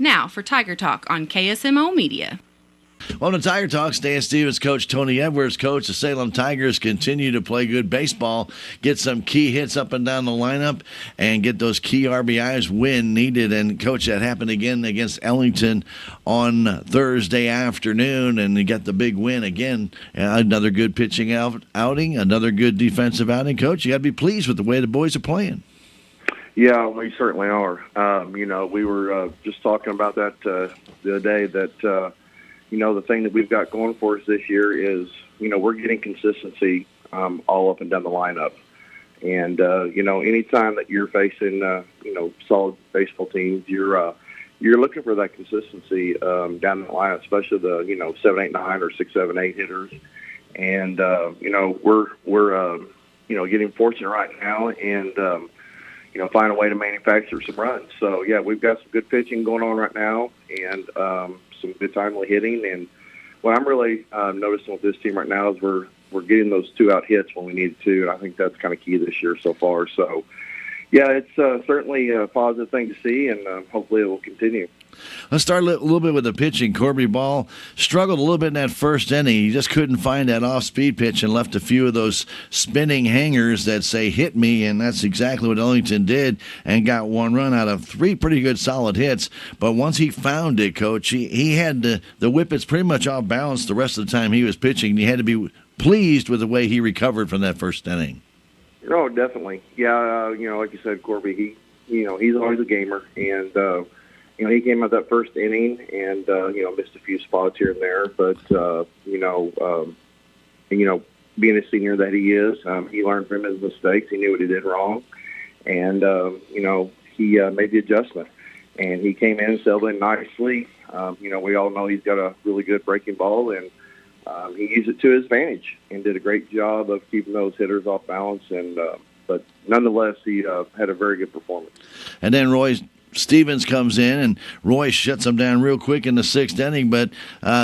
Now for Tiger Talk on KSMO Media. Well, to Tiger Talk, Stan Stevens, Coach Tony Edwards. Coach, the Salem Tigers continue to play good baseball, get some key hits up and down the lineup, and get those key RBIs when needed. And, Coach, that happened again against Ellington on Thursday afternoon, and you got the big win again. Another good pitching outing, another good defensive outing. Coach, you got to be pleased with the way the boys are playing. Yeah, we certainly are. We were just talking about that the other day that the thing that we've got going for us this year is, we're getting consistency all up and down the lineup. And, anytime that you're facing, solid baseball teams, you're looking for that consistency down the lineup, especially the, 7, 8, 9 or 6, 7, 8 hitters. And, we're getting fortunate right now and, find a way to manufacture some runs. So, yeah, we've got some good pitching going on right now and some good timely hitting. And what I'm really noticing with this team right now is we're getting those 2-out hits when we need to, and I think that's kind of key this year so far. So, yeah, it's certainly a positive thing to see, and hopefully it will continue. Let's start a little bit with the pitching. Corby Ball struggled a little bit in that first inning. He just couldn't find that off-speed pitch and left a few of those spinning hangers that say, hit me, and that's exactly what Ellington did and got one run out of 3 pretty good solid hits. But once he found it, Coach, he had the whippets pretty much off balance the rest of the time he was pitching. He had to be pleased with the way he recovered from that first inning. Oh, definitely. Yeah, like you said, Corby, he's always a gamer, and he came out that first inning and, missed a few spots here and there. But, being a senior that he is, he learned from his mistakes. He knew what he did wrong. And, he made the adjustment. And he came in and settled in nicely. We all know he's got a really good breaking ball, and he used it to his advantage and did a great job of keeping those hitters off balance. And but nonetheless, he had a very good performance. And then Roy Stevens comes in, and Roy shuts him down real quick in the 6th inning, but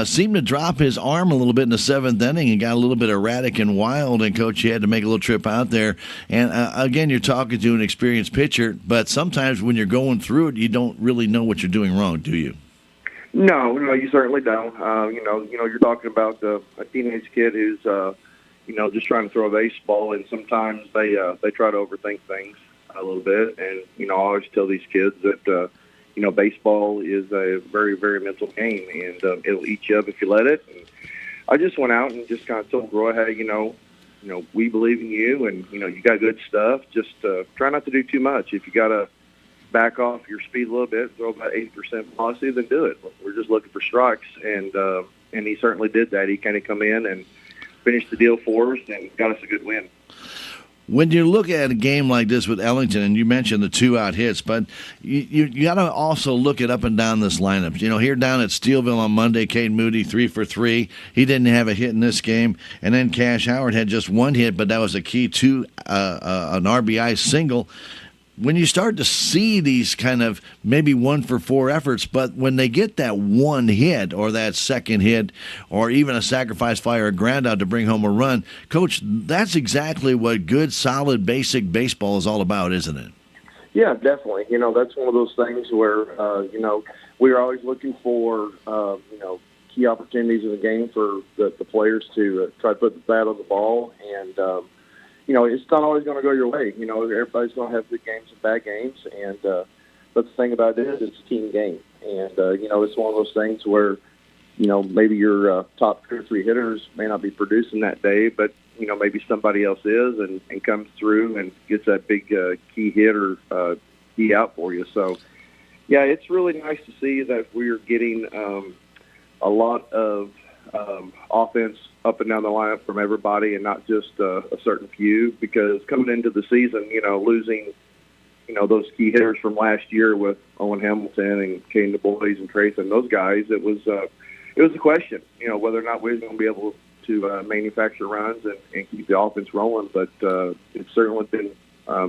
seemed to drop his arm a little bit in the 7th inning and got a little bit erratic and wild, and, Coach, you had to make a little trip out there. And, again, you're talking to an experienced pitcher, but sometimes when you're going through it, you don't really know what you're doing wrong, do you? No, you certainly don't. You're talking about a teenage kid who's, just trying to throw a baseball, and sometimes they try to overthink things a little bit. And, I always tell these kids that, baseball is a very, very mental game, and it'll eat you up if you let it. And I just went out and just kind of told Roy, hey, we believe in you, and, you got good stuff. Just try not to do too much. If you got to back off your speed a little bit, throw about 80% velocity, then do it. We're just looking for strikes, and he certainly did that. He kind of come in and finished the deal for us and got us a good win. When you look at a game like this with Ellington, and you mentioned the 2-out hits, but you got to also look at up and down this lineup. Here down at Steelville on Monday, Cade Moody 3 for 3. He didn't have a hit in this game, and then Cash Howard had just 1 hit, but that was a key to an RBI single. When you start to see these kind of maybe 1 for 4 efforts, but when they get that 1 hit or that second hit or even a sacrifice fly or a ground out to bring home a run, Coach, that's exactly what good, solid, basic baseball is all about, isn't it? Yeah, definitely. That's one of those things where, we're always looking for, key opportunities in the game for the players to try to put the bat on the ball. And, it's not always going to go your way. Everybody's going to have good games and bad games. And but the thing about it is it's a team game. And, it's one of those things where, maybe your top 2 or 3 hitters may not be producing that day, but, maybe somebody else is and comes through and gets that big key hit or key out for you. So, yeah, it's really nice to see that we're getting a lot of offense up and down the lineup from everybody and not just a certain few, because coming into the season, losing, those key hitters from last year with Owen Hamilton and Kane DuBois and Trace and those guys, it was a question, whether or not we were going to be able to manufacture runs and keep the offense rolling. But it's certainly been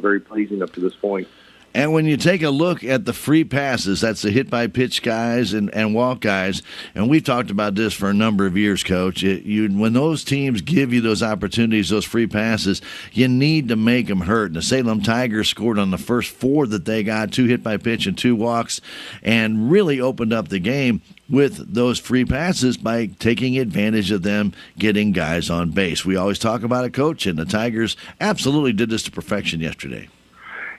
very pleasing up to this point. And when you take a look at the free passes, that's the hit-by-pitch guys and walk guys, and we've talked about this for a number of years, Coach. When those teams give you those opportunities, those free passes, you need to make them hurt. And the Salem Tigers scored on the first 4 that they got, 2 hit-by-pitch and 2 walks, and really opened up the game with those free passes by taking advantage of them getting guys on base. We always talk about it, Coach, and the Tigers absolutely did this to perfection yesterday.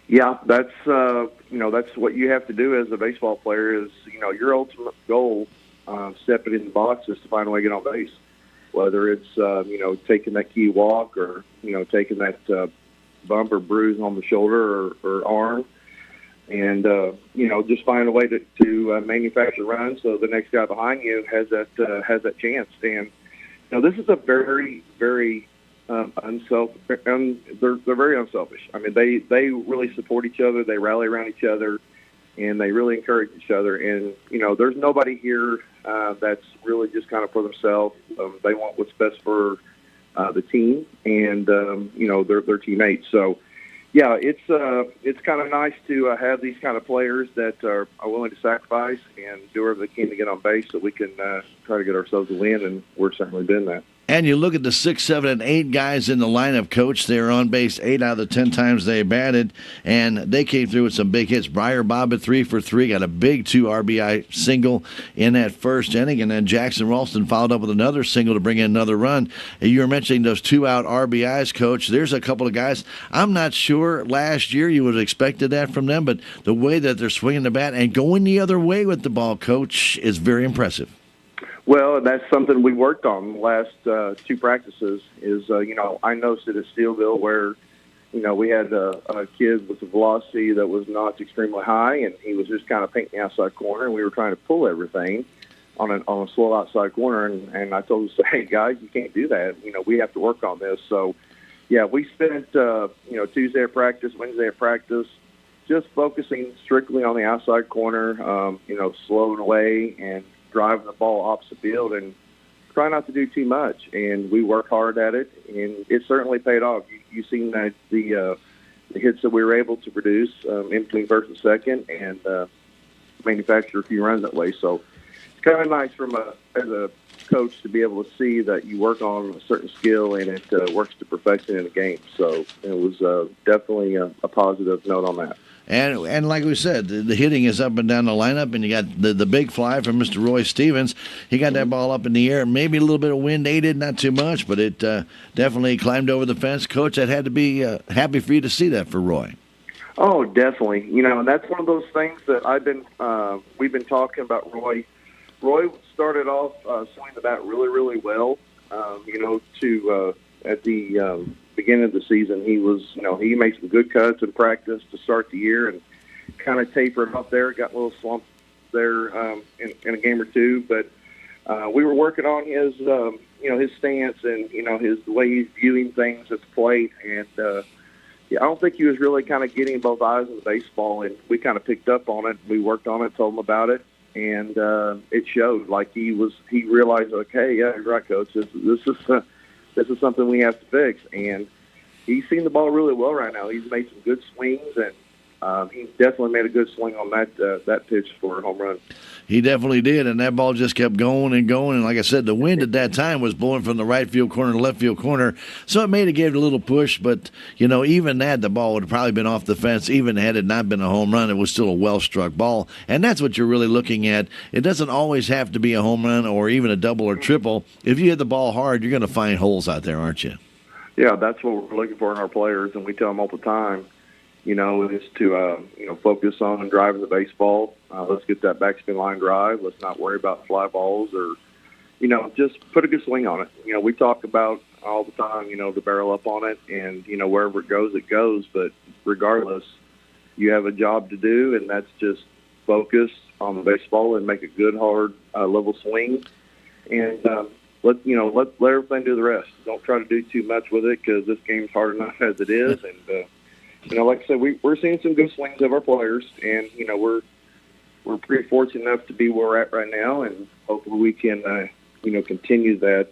Yeah, that's that's what you have to do as a baseball player. Is your ultimate goal, stepping in the box, is to find a way to get on base. Whether it's taking that key walk or taking that bump or bruise on the shoulder or arm, and just find a way to manufacture runs so the next guy behind you has that chance. And this is a very, very unselfish. They're very unselfish. I mean, they really support each other. They rally around each other, and they really encourage each other. And there's nobody here that's really just kind of for themselves. They want what's best for the team and their teammates. So yeah, it's kind of nice to have these kind of players that are willing to sacrifice and do whatever they can to get on base so we can try to get ourselves a win, and we're certainly doing that. And you look at the 6, 7, and 8 guys in the lineup, Coach. They're on base 8 out of the 10 times they batted, and they came through with some big hits. Briar Bob at 3 for 3, got a big 2 RBI single in that first inning, and then Jackson Ralston followed up with another single to bring in another run. And you were mentioning those 2-out RBIs, Coach. There's a couple of guys. I'm not sure last year you would have expected that from them, but the way that they're swinging the bat and going the other way with the ball, Coach, is very impressive. Well, that's something we worked on the last 2 practices is, I noticed it at Steelville where, we had a kid with a velocity that was not extremely high, and he was just kind of painting the outside corner, and we were trying to pull everything on a slow outside corner, and I told him, hey, guys, you can't do that. We have to work on this. So, yeah, we spent, Tuesday at practice, Wednesday at practice, just focusing strictly on the outside corner, slowing away and driving the ball opposite field and try not to do too much. And we work hard at it, and it certainly paid off. You've seen that the hits that we were able to produce in between first and second and manufacture a few runs that way. So it's kind of nice as a coach to be able to see that you work on a certain skill and it works to perfection in a game. So it was definitely a positive note on that. And like we said, the hitting is up and down the lineup, and you got the big fly from Mr. Roy Stevens. He got that ball up in the air. Maybe a little bit of wind aided, not too much, but it definitely climbed over the fence. Coach, that had to be happy for you to see that for Roy. Oh, definitely. And that's one of those things that we've been talking about Roy. Roy started off swinging the bat really, really well, at the beginning of the season. He was, he made some good cuts in practice to start the year and kind of tapered off there, got a little slump there in a game or two. But we were working on his, his stance and, the way he's viewing things at the plate. And, I don't think he was really kind of getting both eyes on the baseball, and we kind of picked up on it. We worked on it, told him about it, and it showed. Like he realized, okay, yeah, you're right, Coach. This is something we have to fix, and he's seen the ball really well right now. He's made some good swings, and he definitely made a good swing on that pitch for a home run. He definitely did, and that ball just kept going and going. And like I said, the wind at that time was blowing from the right field corner to left field corner, so it made it give it a little push. But, even that, the ball would have probably been off the fence. Even had it not been a home run, it was still a well-struck ball. And that's what you're really looking at. It doesn't always have to be a home run or even a double or triple. If you hit the ball hard, you're going to find holes out there, aren't you? Yeah, that's what we're looking for in our players, and we tell them all the time, is to, focus on driving the baseball. Let's get that backspin line drive. Let's not worry about fly balls or, just put a good swing on it. We talk about all the time, the barrel up on it and, wherever it goes. But regardless, you have a job to do, and that's just focus on the baseball and make a good, hard, level swing. And let everything do the rest. Don't try to do too much with it because this game's hard enough as it is. And, like I said, we're seeing some good swings of our players, and, we're pretty fortunate enough to be where we're at right now, and hopefully we can, continue that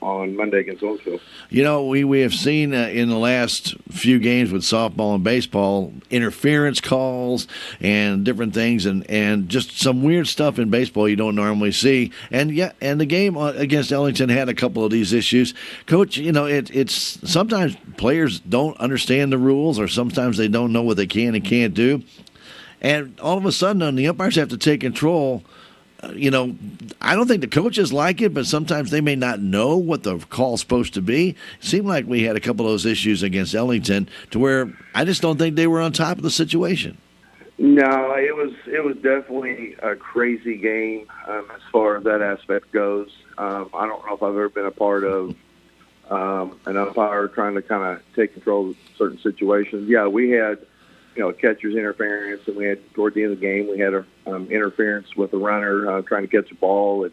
on Monday against Owensville. You know, we have seen in the last few games with softball and baseball interference calls and different things, and just some weird stuff in baseball you don't normally see. And the game against Ellington had a couple of these issues. Coach, you know, it's sometimes players don't understand the rules, or sometimes they don't know what they can and can't do, and all of a sudden, the umpires have to take control. You know, I don't think the coaches like it, but sometimes they may not know what the call's supposed to be. It seemed like we had a couple of those issues against Ellington to where I just don't think they were on top of the situation. No, it was definitely a crazy game as far as that aspect goes. I don't know if I've ever been a part of an umpire trying to kind of take control of certain situations. Yeah, we had, you know, catcher's interference, and we had toward the end of the game we had interference with the runner trying to catch a ball, and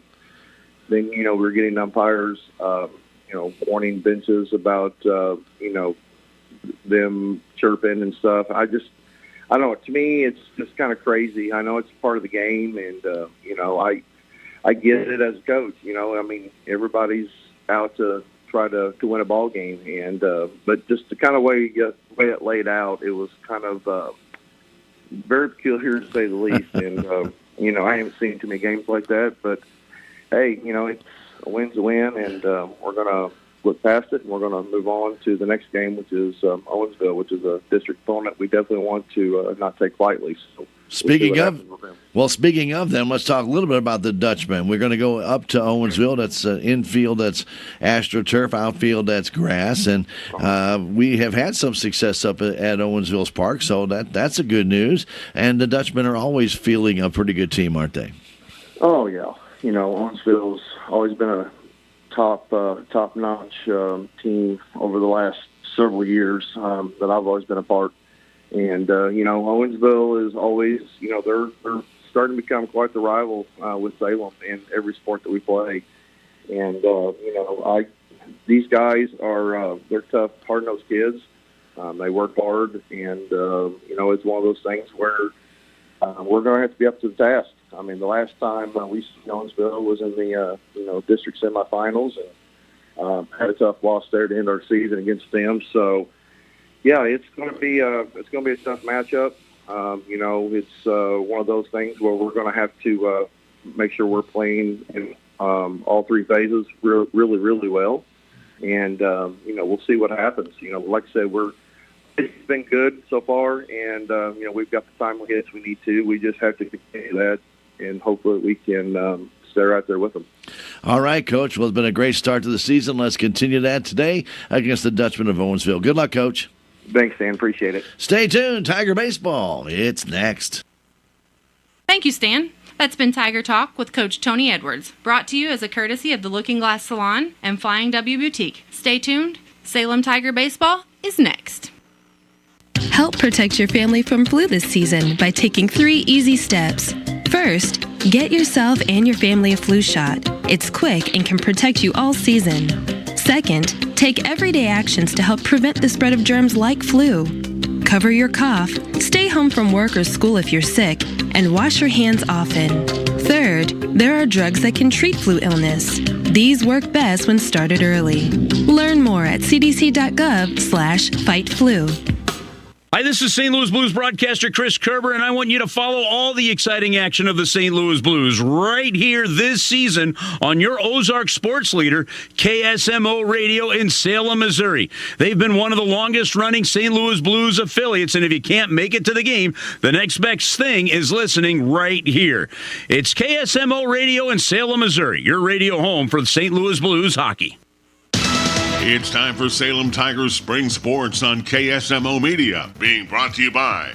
then, you know, we were getting umpires, you know, warning benches about you know, them chirping and stuff. I don't know. To me, it's just kind of crazy. I know it's part of the game, and you know, I get it as a coach. You know, I mean, everybody's out to try to win a ball game, and but just the kind of way it laid out, it was kind of very peculiar to say the least. And you know, I haven't seen too many games like that, but hey, you know, it's a win's a win, and we're gonna look past it, and we're gonna move on to the next game, which is Owensville, which is a district opponent we definitely want to not take lightly. So Speaking of them, let's talk a little bit about the Dutchmen. We're going to go up to Owensville. That's infield, that's AstroTurf. Outfield, that's grass. And we have had some success up at Owensville's Park, so that's a good news. And the Dutchmen are always fielding a pretty good team, aren't they? Oh, yeah. You know, Owensville's always been a top-notch team over the last several years that I've always been a part. And, you know, Owensville is always, you know, they're starting to become quite the rival with Salem in every sport that we play. And, you know, these guys are, they're tough, hard-nosed kids. They work hard, and, you know, it's one of those things where we're going to have to be up to the task. I mean, the last time we saw Owensville was in the, you know, district semifinals, and had a tough loss there to end our season against them. So, yeah, it's going to be a tough matchup. You know, it's one of those things where we're going to have to make sure we're playing in all three phases really, really well. And you know, we'll see what happens. You know, like I said, it's been good so far, and you know, we've got the timely hits we need to. We just have to continue that, and hopefully we can stay right there with them. All right, Coach. Well, it's been a great start to the season. Let's continue that today against the Dutchmen of Owensville. Good luck, Coach. Thanks, Stan. Appreciate it. Stay tuned. Tiger Baseball. It's next. Thank you, Stan. That's been Tiger Talk with Coach Tony Edwards, brought to you as a courtesy of the Looking Glass Salon and Flying W Boutique. Stay tuned. Salem Tiger Baseball is next. Help protect your family from flu this season by taking 3 easy steps. First, get yourself and your family a flu shot. It's quick and can protect you all season. Second, take everyday actions to help prevent the spread of germs like flu. Cover your cough, stay home from work or school if you're sick, and wash your hands often. Third, there are drugs that can treat flu illness. These work best when started early. Learn more at cdc.gov/fightflu. Hi, this is St. Louis Blues broadcaster Chris Kerber, and I want you to follow all the exciting action of the St. Louis Blues right here this season on your Ozark sports leader, KSMO Radio in Salem, Missouri. They've been one of the longest-running St. Louis Blues affiliates, and if you can't make it to the game, the next best thing is listening right here. It's KSMO Radio in Salem, Missouri, your radio home for the St. Louis Blues hockey. It's time for Salem Tigers Spring Sports on KSMO Media, being brought to you by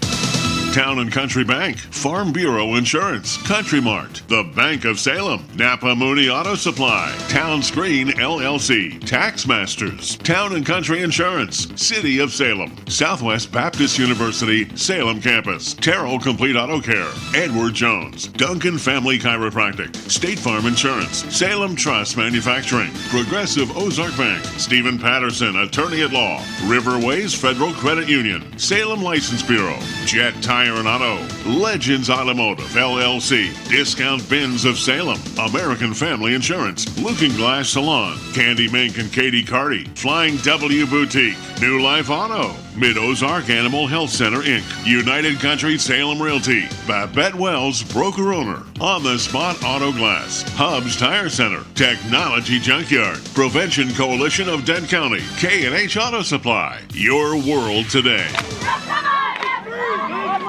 Town & Country Bank, Farm Bureau Insurance, Country Mart, The Bank of Salem, Napa Mooney Auto Supply, Town Screen LLC, Tax Masters, Town & Country Insurance, City of Salem, Southwest Baptist University, Salem Campus, Terrell Complete Auto Care, Edward Jones, Duncan Family Chiropractic, State Farm Insurance, Salem Trust Manufacturing, Progressive Ozark Bank, Stephen Patterson, Attorney at Law, Riverways Federal Credit Union, Salem License Bureau, Jet Tire Tire and Auto, Legends Automotive, LLC, Discount Bins of Salem, American Family Insurance, Looking Glass Salon, Candy Mink and Katie Carty, Flying W Boutique, New Life Auto, Mid-Ozark Animal Health Center, Inc., United Country Salem Realty, Babette Wells, Broker Owner, On the Spot Auto Glass, Hubs Tire Center, Technology Junkyard, Prevention Coalition of Dent County, K&H Auto Supply, your world today.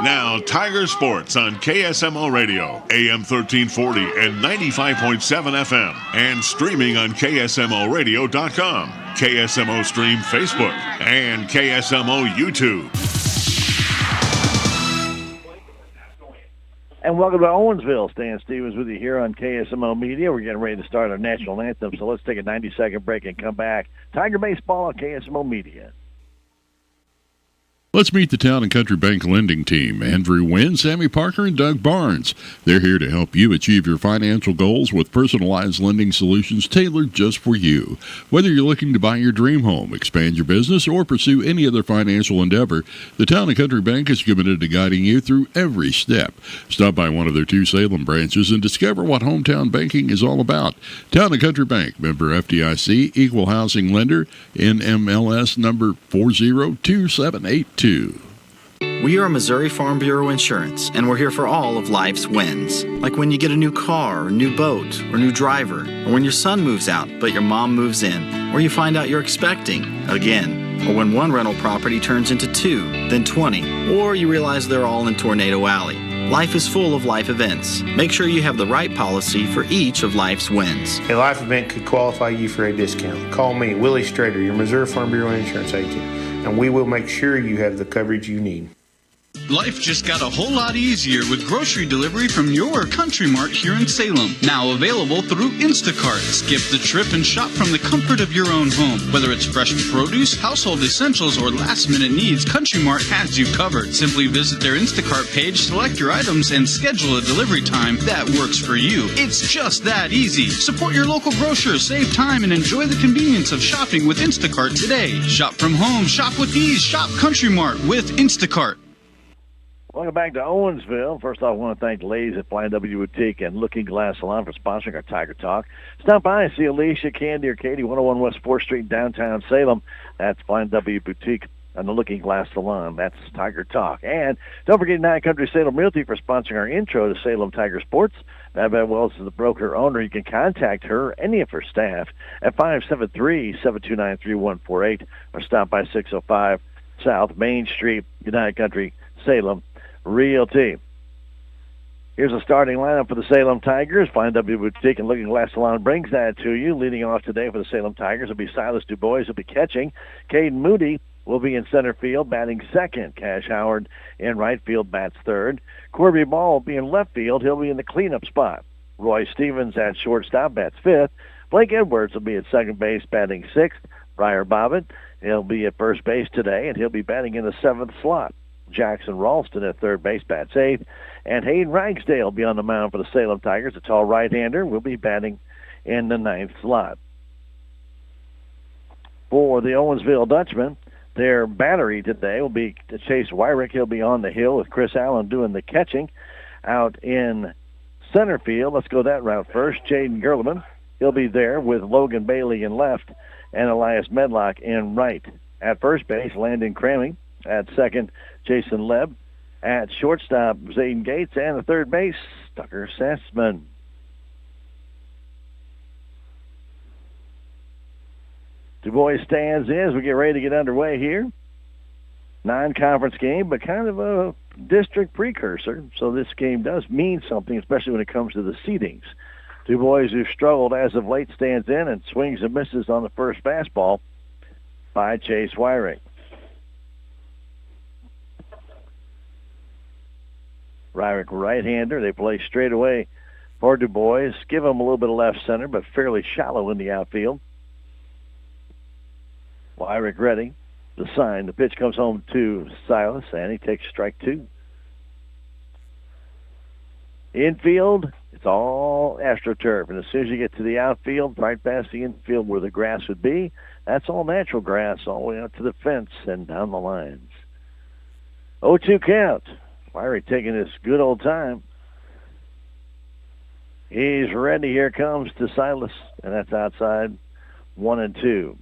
Now, Tiger Sports on KSMO Radio, AM 1340 and 95.7 FM, and streaming on KSMORadio.com, KSMO Stream Facebook, and KSMO YouTube. And welcome to Owensville. Stan Stevens with you here on KSMO Media. We're getting ready to start our national anthem, so let's take a 90-second break and come back. Tiger Baseball on KSMO Media. Let's meet the Town & Country Bank lending team. Andrew Wynn, Sammy Parker, and Doug Barnes. They're here to help you achieve your financial goals with personalized lending solutions tailored just for you. Whether you're looking to buy your dream home, expand your business, or pursue any other financial endeavor, the Town & Country Bank is committed to guiding you through every step. Stop by one of their 2 Salem branches and discover what hometown banking is all about. Town & Country Bank, member FDIC, equal housing lender, NMLS number 402782. We are Missouri Farm Bureau Insurance, and we're here for all of life's wins. Like when you get a new car, or new boat, or new driver, or when your son moves out but your mom moves in, or you find out you're expecting again, or when one rental property turns into 2, then 20, or you realize they're all in Tornado Alley. Life is full of life events. Make sure you have the right policy for each of life's wins. A life event could qualify you for a discount. Call me, Willie Strader, your Missouri Farm Bureau Insurance agent, and we will make sure you have the coverage you need. Life just got a whole lot easier with grocery delivery from your Country Mart here in Salem. Now available through Instacart. Skip the trip and shop from the comfort of your own home. Whether it's fresh produce, household essentials, or last-minute needs, Country Mart has you covered. Simply visit their Instacart page, select your items, and schedule a delivery time that works for you. It's just that easy. Support your local grocer, save time, and enjoy the convenience of shopping with Instacart today. Shop from home, shop with ease, shop Country Mart with Instacart. Welcome back to Owensville. First off, I want to thank the ladies at Flying W Boutique and Looking Glass Salon for sponsoring our Tiger Talk. Stop by and see Alicia, Candy, or Katie, 101 West 4th Street, downtown Salem. That's Flying W Boutique and the Looking Glass Salon. That's Tiger Talk. And don't forget United Country Salem Realty for sponsoring our intro to Salem Tiger Sports. Babette Wells is the broker owner. You can contact her or any of her staff at 573-729-3148 or stop by 605 South Main Street, United Country Salem Realty. Here's a starting lineup for the Salem Tigers. Flying W Boutique and Looking Glass Salon brings that to you. Leading off today for the Salem Tigers will be Silas DuBois. He'll be catching. Caden Moody will be in center field, batting second. Cash Howard in right field, bats third. Corby Ball will be in left field. He'll be in the cleanup spot. Roy Stevens at shortstop, bats fifth. Blake Edwards will be at second base, batting sixth. Briar Bobbitt, he'll be at first base today, and he'll be batting in the seventh slot. Jackson Ralston at third base, bats eighth. And Hayden Ragsdale will be on the mound for the Salem Tigers. A tall right-hander will be batting in the ninth slot. For the Owensville Dutchmen, their battery today will be Chase Wyrick. He'll be on the hill with Chris Allen doing the catching. Out in center field, let's go that route first. Jaden Gerleman, he'll be there with Logan Bailey in left and Elias Medlock in right. At first base, Landon Cramming. At second, Jason Lebb. At shortstop, Zayden Gates. And at third base, Tucker Sassman. DuBois stands in as we get ready to get underway here. Non-conference game, but kind of a district precursor. So this game does mean something, especially when it comes to the seedings. DuBois, who've struggled as of late, stands in and swings and misses on the first fastball by Chase Wyrick. Wyrick, right-hander. They play straight away for DuBois. Give him a little bit of left center, but fairly shallow in the outfield. Wyrick ready. The sign. The pitch comes home to Silas, and he takes strike two. Infield, it's all AstroTurf. And as soon as you get to the outfield, right past the infield where the grass would be, that's all natural grass all the way out to the fence and down the lines. 0-2 count. Wyrick taking his good old time. He's ready. Here comes to Silas, and that's outside 1-2.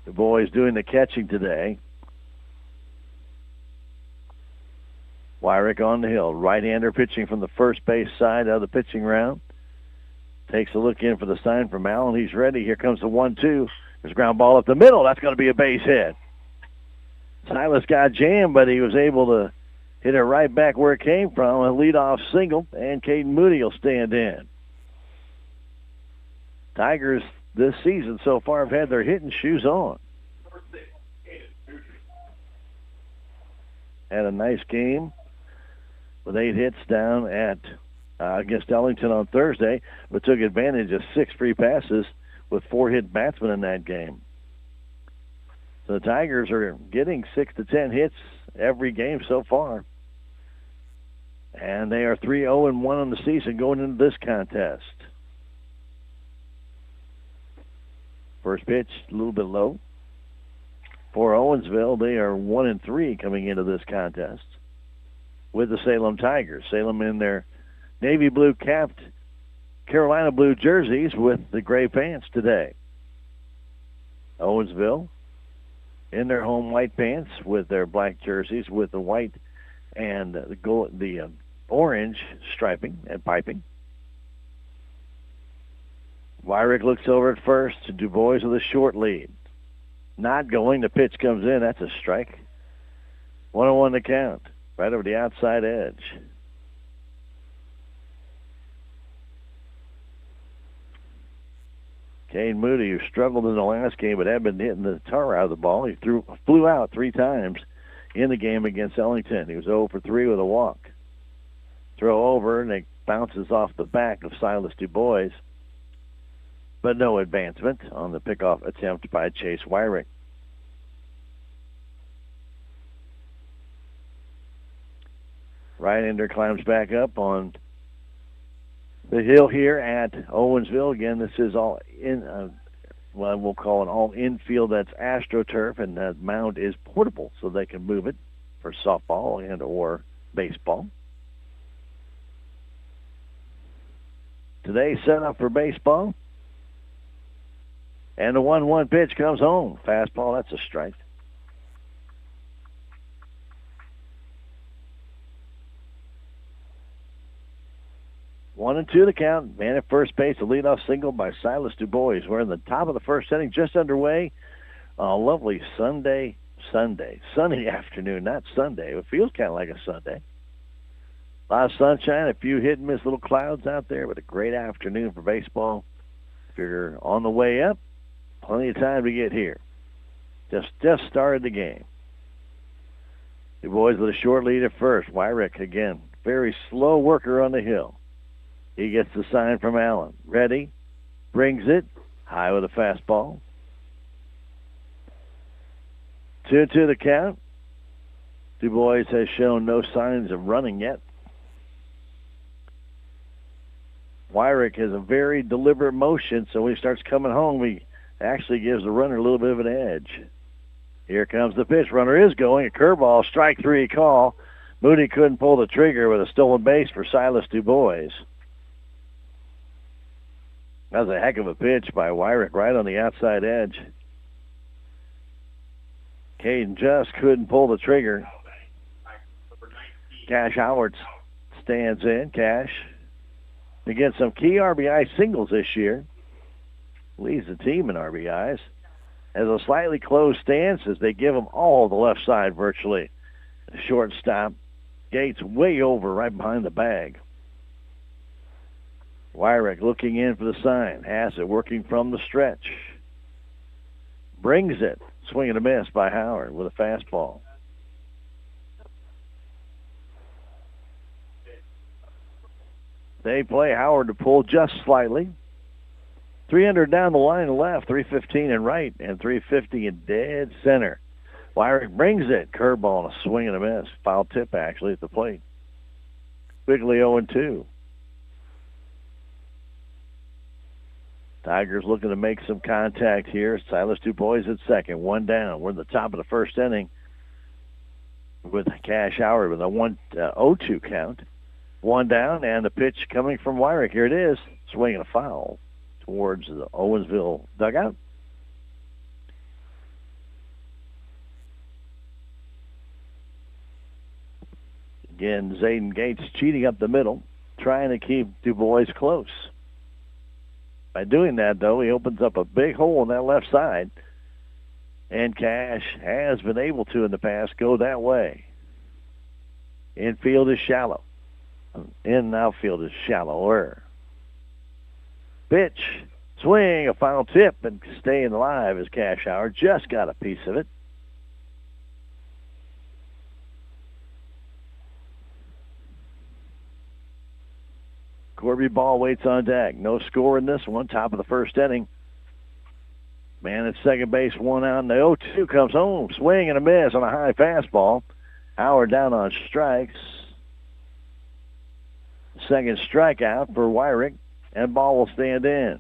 The boys doing the catching today. Wyrick on the hill. Right-hander pitching from the first base side of the pitching round. Takes a look in for the sign from Allen. He's ready. Here comes the 1-2. There's a ground ball up the middle. That's going to be a base hit. Silas got jammed, but he was able to hit it right back where it came from. A leadoff single, and Caden Moody will stand in. Tigers this season so far have had their hitting shoes on. Had a nice game with 8 hits down at against Ellington on Thursday, but took advantage of 6 free passes with 4 hit batsmen in that game. So the Tigers are getting 6 to 10 hits every game so far. And they are 3-0-1 on the season going into this contest. First pitch, a little bit low. For Owensville, they are 1-3 coming into this contest with the Salem Tigers. Salem in their navy blue capped Carolina blue jerseys with the gray pants today. Owensville in their home white pants with their black jerseys with the white and the orange striping and piping. Wyrick looks over at first. Du Bois with a short lead. Not going. The pitch comes in. That's a strike. 1-1 to count. Right over the outside edge. Caden Moody, who struggled in the last game but had been hitting the tar out of the ball. He flew out 3 times in the game against Ellington. He was 0 for 3 with a walk. Throw over, and it bounces off the back of Silas Du Bois. But no advancement on the pickoff attempt by Chase Wyrick. Right-hander climbs back up on the hill here at Owensville. Again, this is all in, we'll call it all infield. That's AstroTurf, and that mound is portable, so they can move it for softball and or baseball. Today set up for baseball. And the 1-1 pitch comes home. Fastball, that's a strike. One and two to count. Man at first base, a leadoff single by Silas Du Bois. We're in the top of the first inning, just underway. A lovely sunny afternoon, not Sunday. It feels kind of like a Sunday. A lot of sunshine, a few hit and miss little clouds out there, but a great afternoon for baseball. If you're on the way up, plenty of time to get here. Just started the game. Du Bois with a short lead at first. Wyrick, again, very slow worker on the hill. He gets the sign from Allen. Ready, brings it, high with a fastball. 2-2 the count. Du Bois has shown no signs of running yet. Wyrick has a very deliberate motion, so when he starts coming home, he actually gives the runner a little bit of an edge. Here comes the pitch. Runner is going. A curveball, strike 3 call. Moody couldn't pull the trigger with a stolen base for Silas Du Bois. That was a heck of a pitch by Wyrick right on the outside edge. Caden just couldn't pull the trigger. Cash Howard stands in. Cash against some key RBI singles this year. Leads the team in RBIs. Has a slightly closed stance as they give him all the left side virtually. Shortstop. Gates way over right behind the bag. Wyrick looking in for the sign. Has it working from the stretch. Brings it. Swing and a miss by Howard with a fastball. They play Howard to pull just slightly. 300 down the line left, 315 in right, and 350 in dead center. Wyrick brings it. Curveball and a swing and a miss. Foul tip, actually, at the plate. Quickly 0-2. Tigers looking to make some contact here. Silas Du Bois at second. 1 down. We're in the top of the first inning. with Cash Howard with a 1-0-2 count. One down, and the pitch coming from Wyrick. Here it is, swinging a foul towards the Owensville dugout. Again, Zayden Gates cheating up the middle, trying to keep Du Bois close. By doing that, though, he opens up a big hole on that left side, and Cash has been able to, in the past, go that way. Infield is shallow. In outfield is shallower. Pitch, swing, a foul tip, and staying alive as Cash Howard just got a piece of it. Corby Ball waits on deck. No score in this one. Top of the first inning. Man at second base, one out, and the 0-2 comes home. Swing and a miss on a high fastball. Howard down on strikes. Second strikeout for Wyrick, and ball will stand in.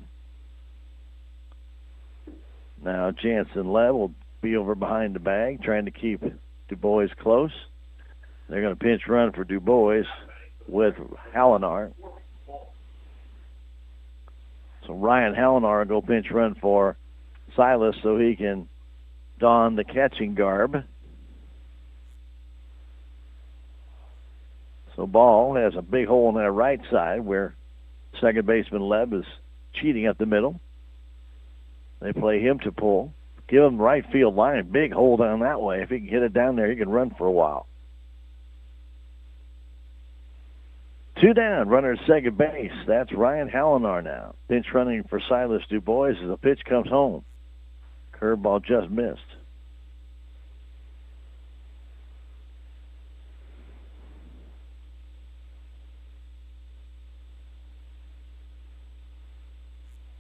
Now Jansen Lev will be over behind the bag, trying to keep Du Bois close. They're going to pinch run for Du Bois with Hallinar. So Ryan Hallinar will go pinch run for Silas so he can don the catching garb. So Ball has a big hole on that right side where second baseman Leb is cheating up the middle. They play him to pull. Give him right field line. Big hole down that way. If he can hit it down there, he can run for a while. Two down, runner at second base. That's Ryan Hallinar now. Pinch running for Silas Du Bois as the pitch comes home. Curveball just missed.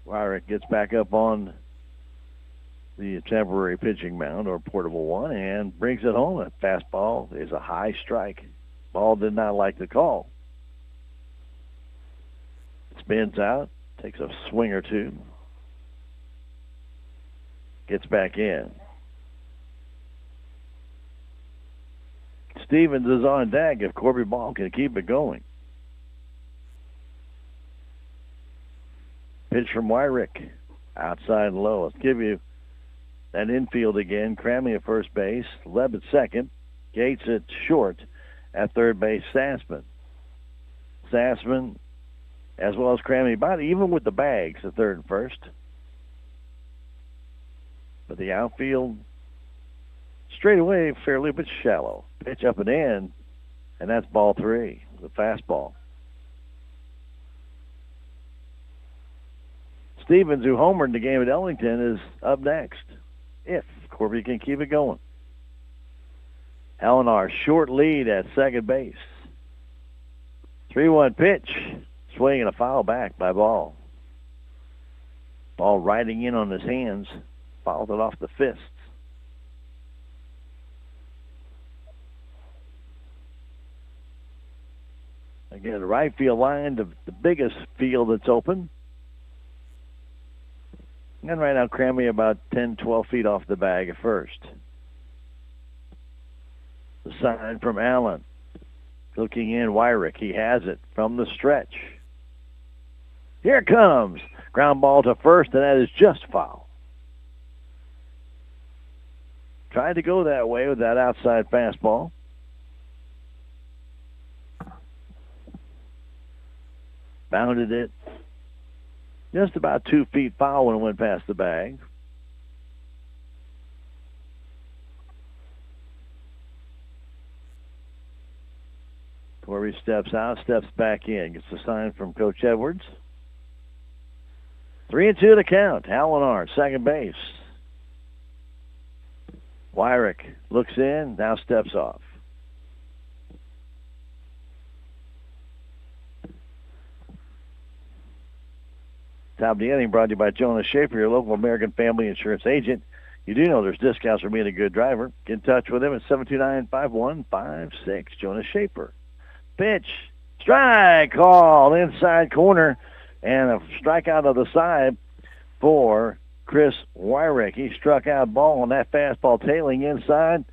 Wyrick gets back up on the temporary pitching mound or portable one and brings it home. A fastball is a high strike. Ball did not like the call. Spins out, takes a swing or two, gets back in. Stevens is on deck if Corby Ball can keep it going. Pitch from Wyrick, outside low. Let's give you that infield again. Crammy at first base, Leb at second, Gates at short, at third base, Sassman. Sassman, as well as Crammy, about even with the bags at third and first. But the outfield, straight away, fairly but shallow. Pitch up and in, and that's ball three, the fastball. Stevens, who homered in the game at Ellington, is up next, if Corby can keep it going. Hallinar, short lead at second base. 3-1 pitch. Swing and a foul back by Ball. Ball riding in on his hands. Fouled it off the fists. Again, the right field line, the biggest field that's open. And right now, Crammy about 10, 12 feet off the bag at first. The sign from Allen. Looking in, Wyrick. He has it from the stretch. Here it comes. Ground ball to first, and that is just foul. Tried to go that way with that outside fastball. Bounded it just about 2 feet foul when it went past the bag. Corby steps out, steps back in. Gets the sign from Coach Edwards. 3-2 to count. Hallinar, second base. Wyrick looks in, now steps off. Top of the inning brought to you by Jonas Schaefer, your local American Family Insurance agent. You do know there's discounts for being a good driver. Get in touch with him at 729-5156. Jonas Schaefer. Pitch. Strike call. Inside corner. And a strikeout of the side for Chris Wyrick. He struck out Ball on that fastball tailing inside.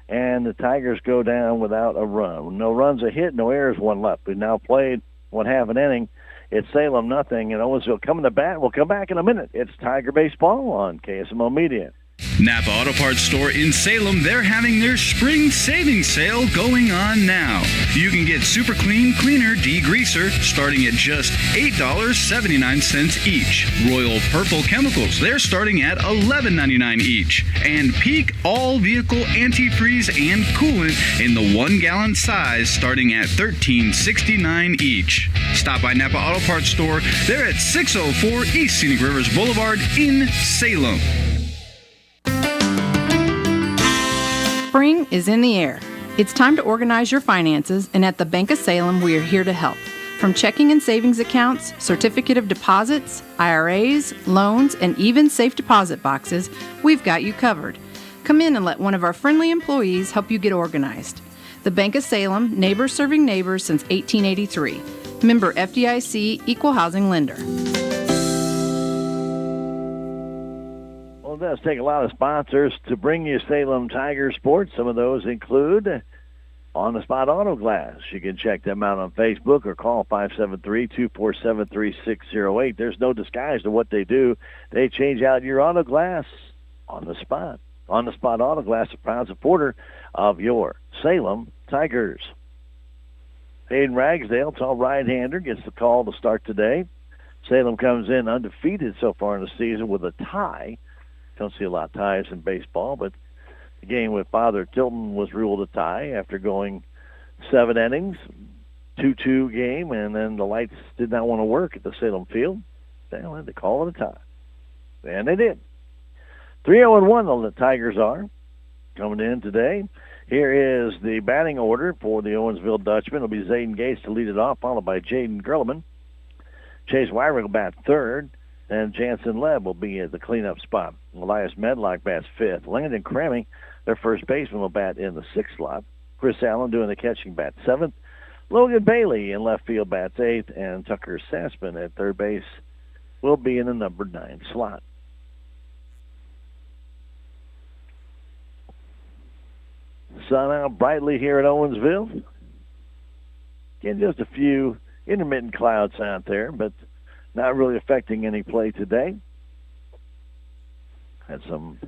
and the Tigers go down without a run. No runs, a hit, no errors, one left. We've now played one half an inning. It's Salem nothing, and Owensville coming to bat. We'll come back in a minute. It's Tiger Baseball on KSMO Media. Napa Auto Parts Store in Salem, they're having their spring savings sale going on now. You can get Super Clean Cleaner Degreaser starting at just $8.79 each. Royal Purple Chemicals, they're starting at $11.99 each. And Peak All Vehicle Antifreeze and Coolant in the 1 gallon size starting at $13.69 each. Stop by Napa Auto Parts Store. They're at 604 East Scenic Rivers Boulevard in Salem. Spring is in the air. It's time to organize your finances, and at the Bank of Salem, we are here to help. From checking and savings accounts, certificate of deposits, IRAs, loans, and even safe deposit boxes, we've got you covered. Come in and let one of our friendly employees help you get organized. The Bank of Salem, neighbors serving neighbors since 1883. Member FDIC, Equal Housing Lender. Well, it does take a lot of sponsors to bring you Salem Tiger sports. Some of those include On the Spot Auto Glass. You can check them out on Facebook or call 573-247-3608. There's no disguise to what they do. They change out your auto glass on the spot. On the Spot Auto Glass, a proud supporter of your Salem Tigers. Hayden Ragsdale, tall right-hander, gets the call to start today. Salem comes in undefeated so far in the season with a tie. Don't see a lot of ties in baseball, but the game with Father Tilton was ruled a tie after going 7 innings, 2-2 game, and then the lights did not want to work at the Salem field. They had to call it a tie. And they did. 3-0-1, the Tigers are coming in today. Here is the batting order for the Owensville Dutchman. It'll be Zayden Gates to lead it off, followed by Jaden Gerleman. Chase Wyrick will bat third. And Jansen Leb will be at the cleanup spot. Elias Medlock bats fifth. Landon Crammy, their first baseman, will bat in the sixth slot. Chris Allen doing the catching, bat seventh. Logan Bailey in left field bats eighth. And Tucker Sassman at third base will be in the number 9 slot. Sun out brightly here at Owensville. Again, just a few intermittent clouds out there, but not really affecting any play today. In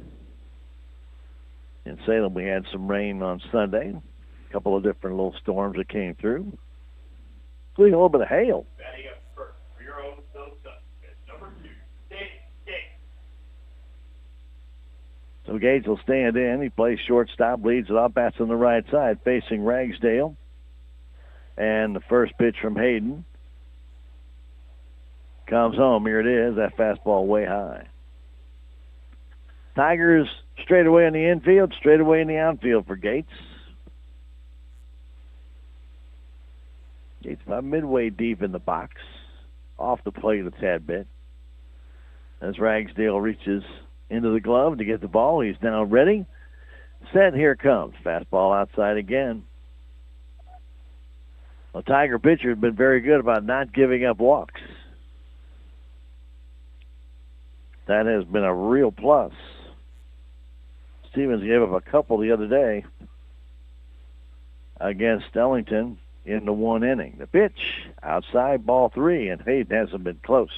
Salem, we had some rain on Sunday. A couple of different little storms that came through, including a little bit of hail. So Gates will stand in. He plays shortstop, leads it off, bats on the right side, facing Ragsdale. And the first pitch from Hayden comes home. Here it is. That fastball way high. Tigers straight away in the infield, straight away in the outfield for Gates. Gates about midway deep in the box. Off the plate a tad bit. As Ragsdale reaches into the glove to get the ball, he's now ready. Set, here it comes. Fastball outside again. The Tiger pitcher has been very good about not giving up walks. That has been a real plus. Stevens gave up a couple the other day against Ellington in the 1 inning. The pitch, outside, ball 3, and Hayden hasn't been close.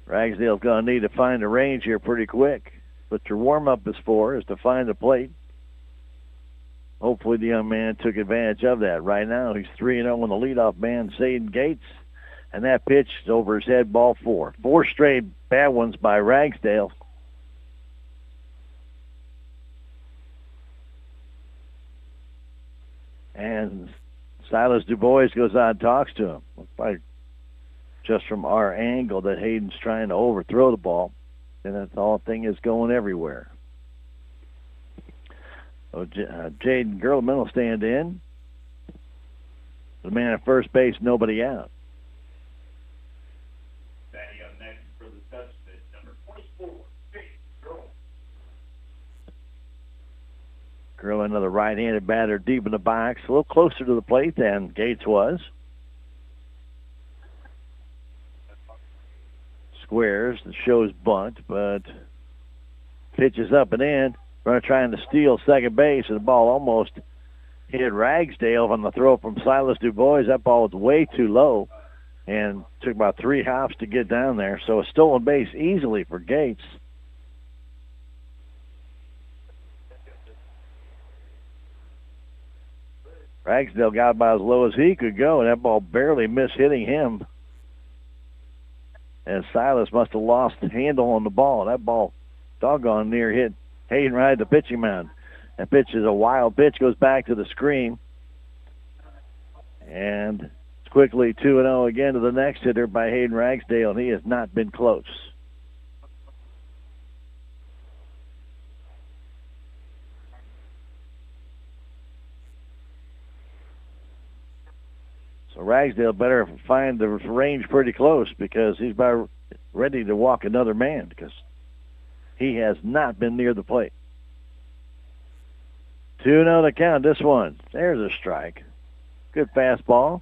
Ragsdale's going to need to find a range here pretty quick. But your warm-up is to find the plate. Hopefully the young man took advantage of that. Right now he's 3-0 on the leadoff man, Zayden Gates. And that pitch is over his head, ball 4. 4 straight bad ones by Ragsdale. And Silas DuBois goes out and talks to him. Looks like just from our angle that Hayden's trying to overthrow the ball. And that's all thing is going everywhere. So Jaden Gerleman will stand in. The man at first base, nobody out. Gerleman, another right-handed batter deep in the box, a little closer to the plate than Gates was. Squares, the show's bunt, but Pitch is up and in. Runner trying to steal second base, and the ball almost hit Ragsdale on the throw from Silas DuBois. That ball was way too low and took about 3 hops to get down there. So a stolen base easily for Gates. Ragsdale got about as low as he could go, and that ball barely missed hitting him. And Silas must have lost the handle on the ball. That ball doggone near hit Hayden right at the pitching mound. That pitch is a wild pitch, goes back to the screen. And it's quickly 2-0 again to the next hitter by Hayden Ragsdale, and he has not been close. So Ragsdale better find the range pretty close because he's about ready to walk another man because he has not been near the plate. 2-0 to count this one. There's a strike. Good fastball.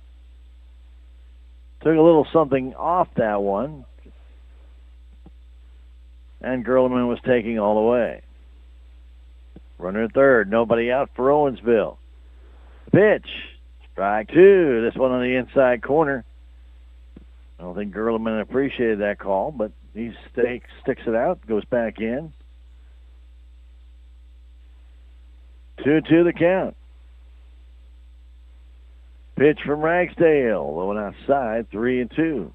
Took a little something off that one. And Gerleman was taking all the way. Runner at third. Nobody out for Owensville. Pitch. Strike 2. This one on the inside corner. I don't think Gerleman appreciated that call, but he sticks it out, goes back in. 2-2 the count. Pitch from Ragsdale. Low and outside, 3-2.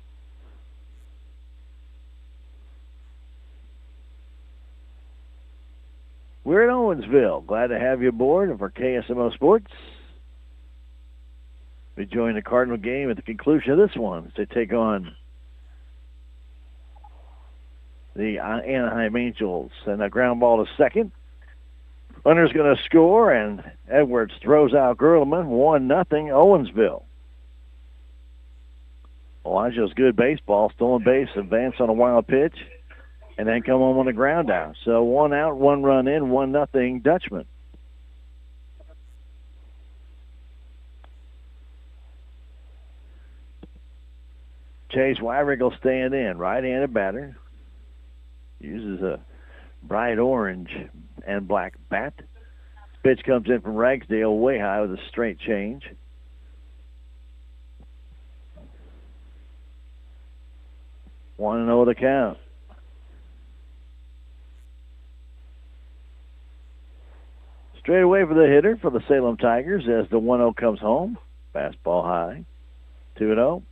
We're at Owensville. Glad to have you aboard for KSMO Sports. We join the Cardinal game at the conclusion of this one as they take on the Anaheim Angels. And a ground ball to second. Runner's going to score, and Edwards throws out Gerleman. 1-0 Owensville. Elijah's good baseball. Stolen base, advance on a wild pitch, and then come home on a ground out. So 1 out, 1 run in, 1-0 Dutchman. Chase Wyrick will stand in. Right-handed batter. Uses a bright orange and black bat. Pitch comes in from Ragsdale way high with a straight change. One and 0 the count. Straight away for the hitter for the Salem Tigers as the 1-0 comes home. Fastball high. 2-0.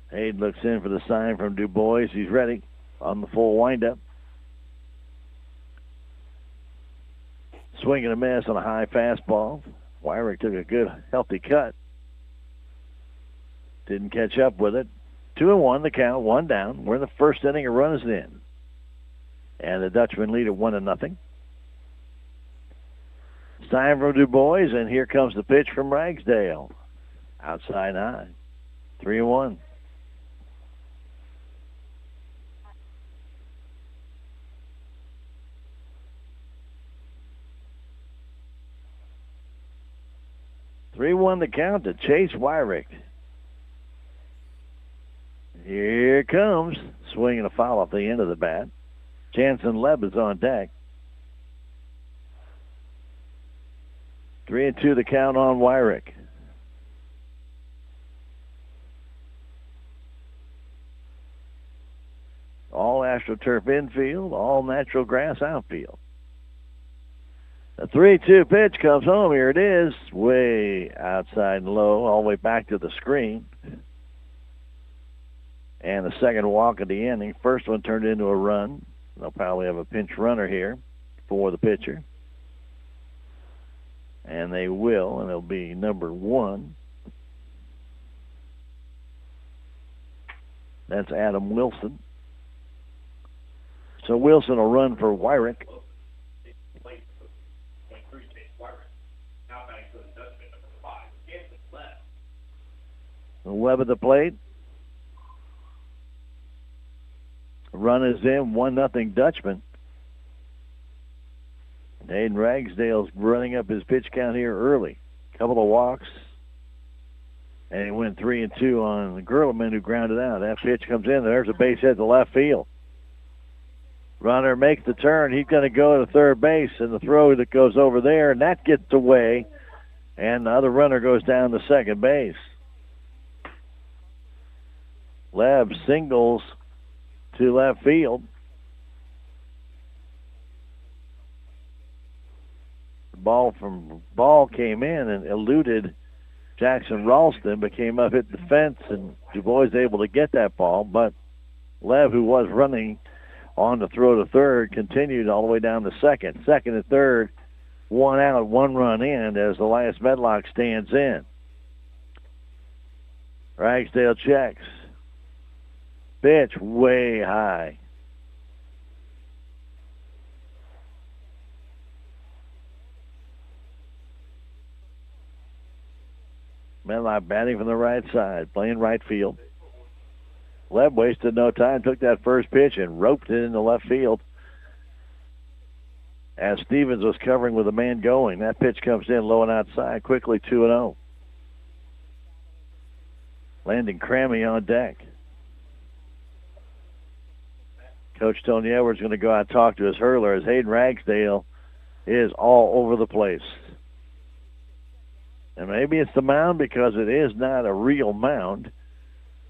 Hayden looks in for the sign from DuBois. He's ready on the full windup. Swing and a miss on a high fastball. Wyrick took a good, healthy cut. Didn't catch up with it. 2-1 the count, 1 down. We're in the first inning. A run is in. And the Dutchmen lead at 1-0. Sign from DuBois, and here comes the pitch from Ragsdale. Outside high. 3-1. The count to Chase Wyrick. Here comes. Swinging a foul off the end of the bat. Jansen Leb is on deck. 3-2 the count on Wyrick. All AstroTurf infield, all natural grass outfield. The 3-2 pitch comes home. Here it is. Way outside and low, all the way back to the screen. And the second walk of the inning. First one turned into a run. They'll probably have a pinch runner here for the pitcher. And they will, and it'll be number 1. That's Adam Wilson. So Wilson will run for Wyrick. Webb at the plate. Run is in, 1-0 Dutchman. Hayden Ragsdale's running up his pitch count here early. Couple of walks. And he went 3-2 on Gerleman, who grounded out. That pitch comes in. There's a base hit to left field. Runner makes the turn. He's going to go to third base, and the throw that goes over there, and that gets away. And the other runner goes down to second base. Leb singles to left field. The ball came in and eluded Jackson Ralston, but came up, hit the fence, and Du Bois able to get that ball. But Lev, who was running on the throw to third, continued all the way down to second. Second and third, one out, one run in as Elias Medlock stands in. Ragsdale checks. Pitch way high. Medlock batting from the right side, playing right field. Leb wasted no time, took that first pitch and roped it into left field. As Stevens was covering with a man going, that pitch comes in low and outside, quickly 2-0. Landon Crammy on deck. Coach Tony Edwards is going to go out and talk to his hurler as Hayden Ragsdale is all over the place. And maybe it's the mound because it is not a real mound.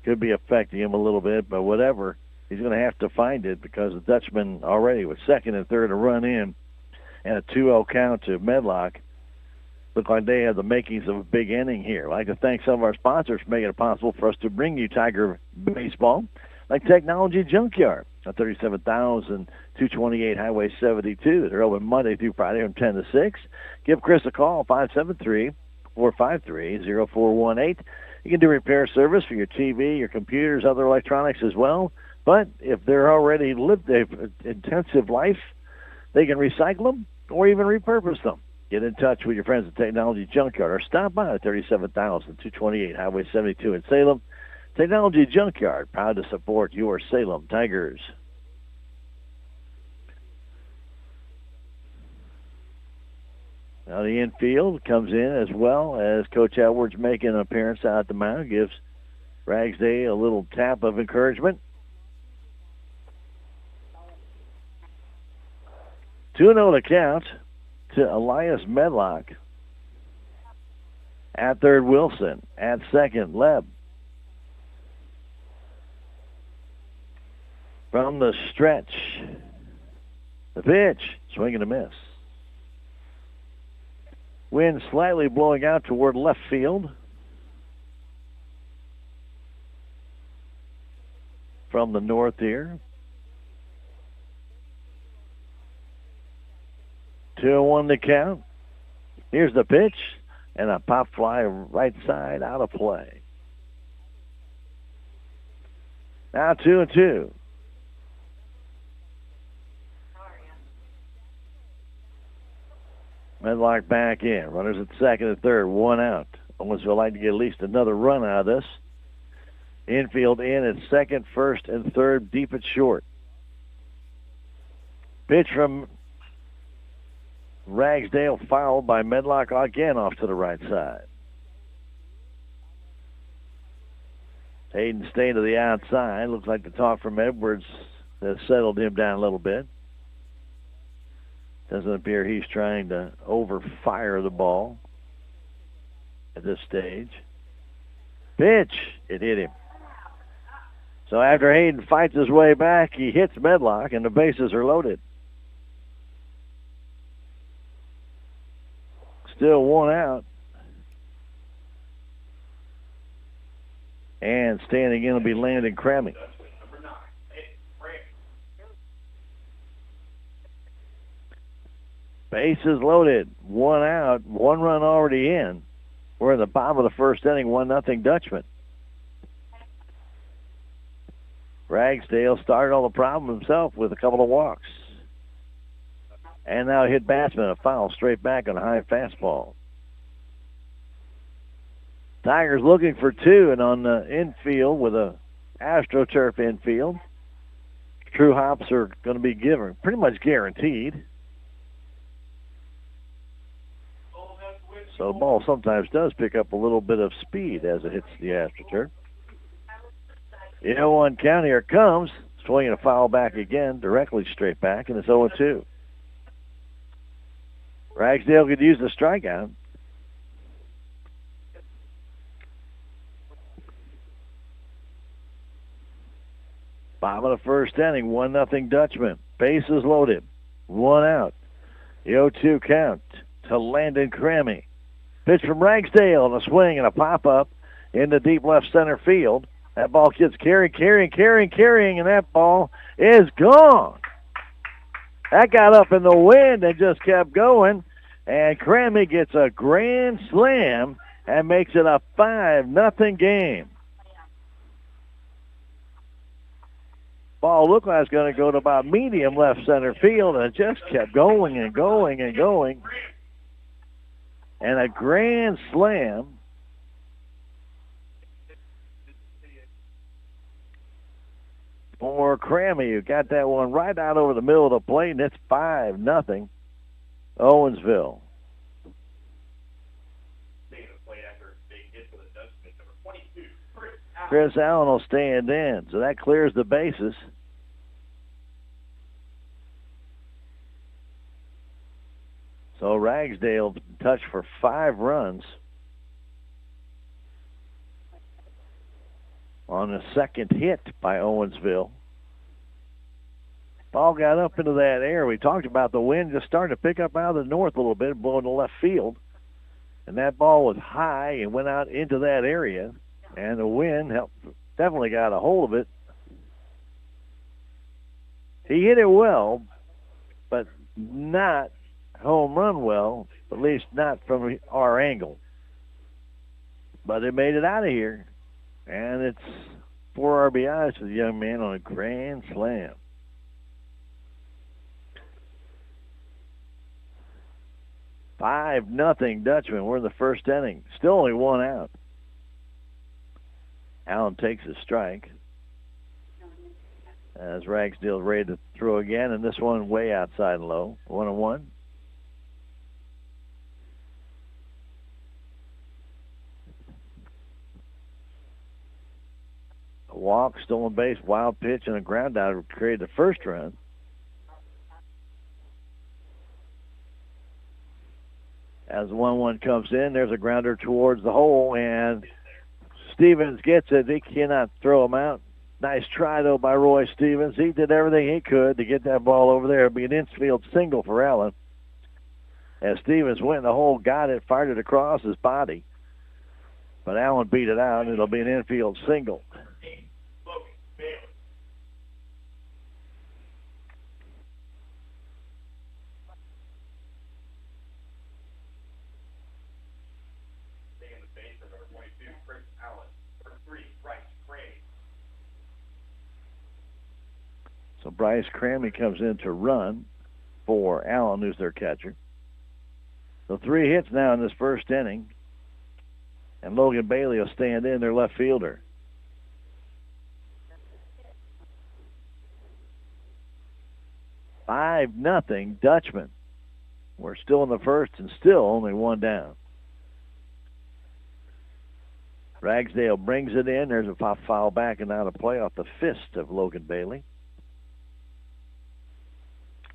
Could be affecting him a little bit, but whatever. He's going to have to find it because the Dutchman already with second and third to run in and a 2-0 count to Medlock. Look like they have the makings of a big inning here. I'd like to thank some of our sponsors for making it possible for us to bring you Tiger baseball, like Technology Junkyard on 37,228 Highway 72. They're open Monday through Friday from 10 to 6. Give Chris a call, 573-453-0418. You can do repair service for your TV, your computers, other electronics as well. But if they're already lived an intensive life, they can recycle them or even repurpose them. Get in touch with your friends at Technology Junkyard or stop by at 37,228 Highway 72 in Salem. Technology Junkyard, proud to support your Salem Tigers. Now the infield comes in as well as Coach Edwards making an appearance out at the mound. Gives Ragsdale a little tap of encouragement. 2-0 to count to Elias Medlock. At third, Wilson. At second, Leb. From the stretch, the pitch, swing and a miss. Wind slightly blowing out toward left field. From the north here. 2-1 to count. Here's the pitch, and a pop fly right side out of play. Now 2-2. Medlock back in. Runners at second and third, one out. Owensville like to get at least another run out of this. Infield in at second, first, and third, deep at short. Pitch from Ragsdale fouled by Medlock again off to the right side. Hayden staying to the outside. Looks like the talk from Edwards has settled him down a little bit. Doesn't appear he's trying to overfire the ball at this stage. Pitch. It hit him. So after Hayden fights his way back, he hits Medlock, and the bases are loaded. Still one out. And standing in will be Landon Crammy. Bases loaded. One out. One run already in. We're in the bottom of the first inning. 1-0 Dutchman. Ragsdale started all the problem himself with a couple of walks. And now hit batsman, a foul straight back on a high fastball. Tigers looking for two, and on the infield with a AstroTurf infield, true hops are going to be given, pretty much guaranteed. So the ball sometimes does pick up a little bit of speed as it hits the AstroTurf. The 0-1 count, here it comes. Swinging a foul back again, directly straight back, and it's 0-2. Ragsdale could use the strikeout. Bottom of the first inning, 1-0 Dutchman. Bases loaded, 1 out. The 0-2 count to Landon Crammy. Pitch from Ragsdale and a swing and a pop-up into deep left center field. That ball gets carrying, and that ball is gone. That got up in the wind and just kept going, and Crammy gets a grand slam and makes it a 5-0 game. Ball looked like it was going to go to about medium left center field, and it just kept going and going and going. And a grand slam. For Crammy, who got that one right out over the middle of the plate, and it's 5-0 Owensville. Chris Allen will stand in, so that clears the bases. So Ragsdale touched for 5 runs on the second hit by Owensville. Ball got up into that air. We talked about the wind just starting to pick up out of the north a little bit, blowing to left field. And that ball was high and went out into that area. And the wind definitely got a hold of it. He hit it well, but not home run well, at least not from our angle. But it made it out of here. And it's 4 RBIs for the young man on a grand slam. $5-0 Dutchman. We're in the first inning. Still only 1 out. Allen takes a strike. As Ragsdale's ready to throw again, and this one way outside and low. 1-1. A walk, stolen base, wild pitch, and a ground out created the first run. As the 1-1 comes in, there's a grounder towards the hole, and Stevens gets it. He cannot throw him out. Nice try, though, by Roy Stevens. He did everything he could to get that ball over there. It'll be an infield single for Allen. As Stevens went in the hole, got it, fired it across his body. But Allen beat it out, and it'll be an infield single. So Bryce Crammy comes in to run for Allen, who's their catcher. So 3 hits now in this first inning. And Logan Bailey will stand in, their left fielder. $5-0 Dutchman. We're still in the first and still only 1 down. Ragsdale brings it in. There's a foul back and out of play off the fist of Logan Bailey.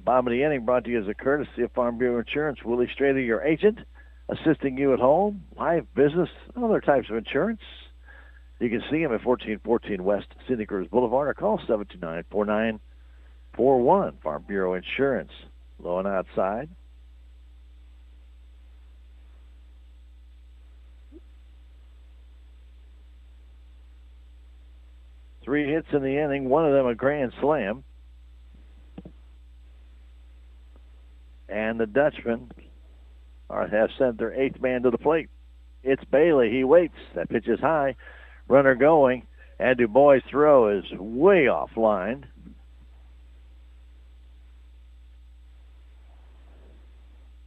Bottom of the inning brought to you as a courtesy of Farm Bureau Insurance. Willie Strader, your agent, assisting you at home, life, business, and other types of insurance. You can see him at 1414 West City Cruz Boulevard or call 729-4941. Farm Bureau Insurance. Low and outside. Three hits in the inning, one of them a grand slam. And the Dutchmen have sent their 8th man to the plate. It's Bailey. He waits. That pitch is high. Runner going. And DuBois' throw is way offline.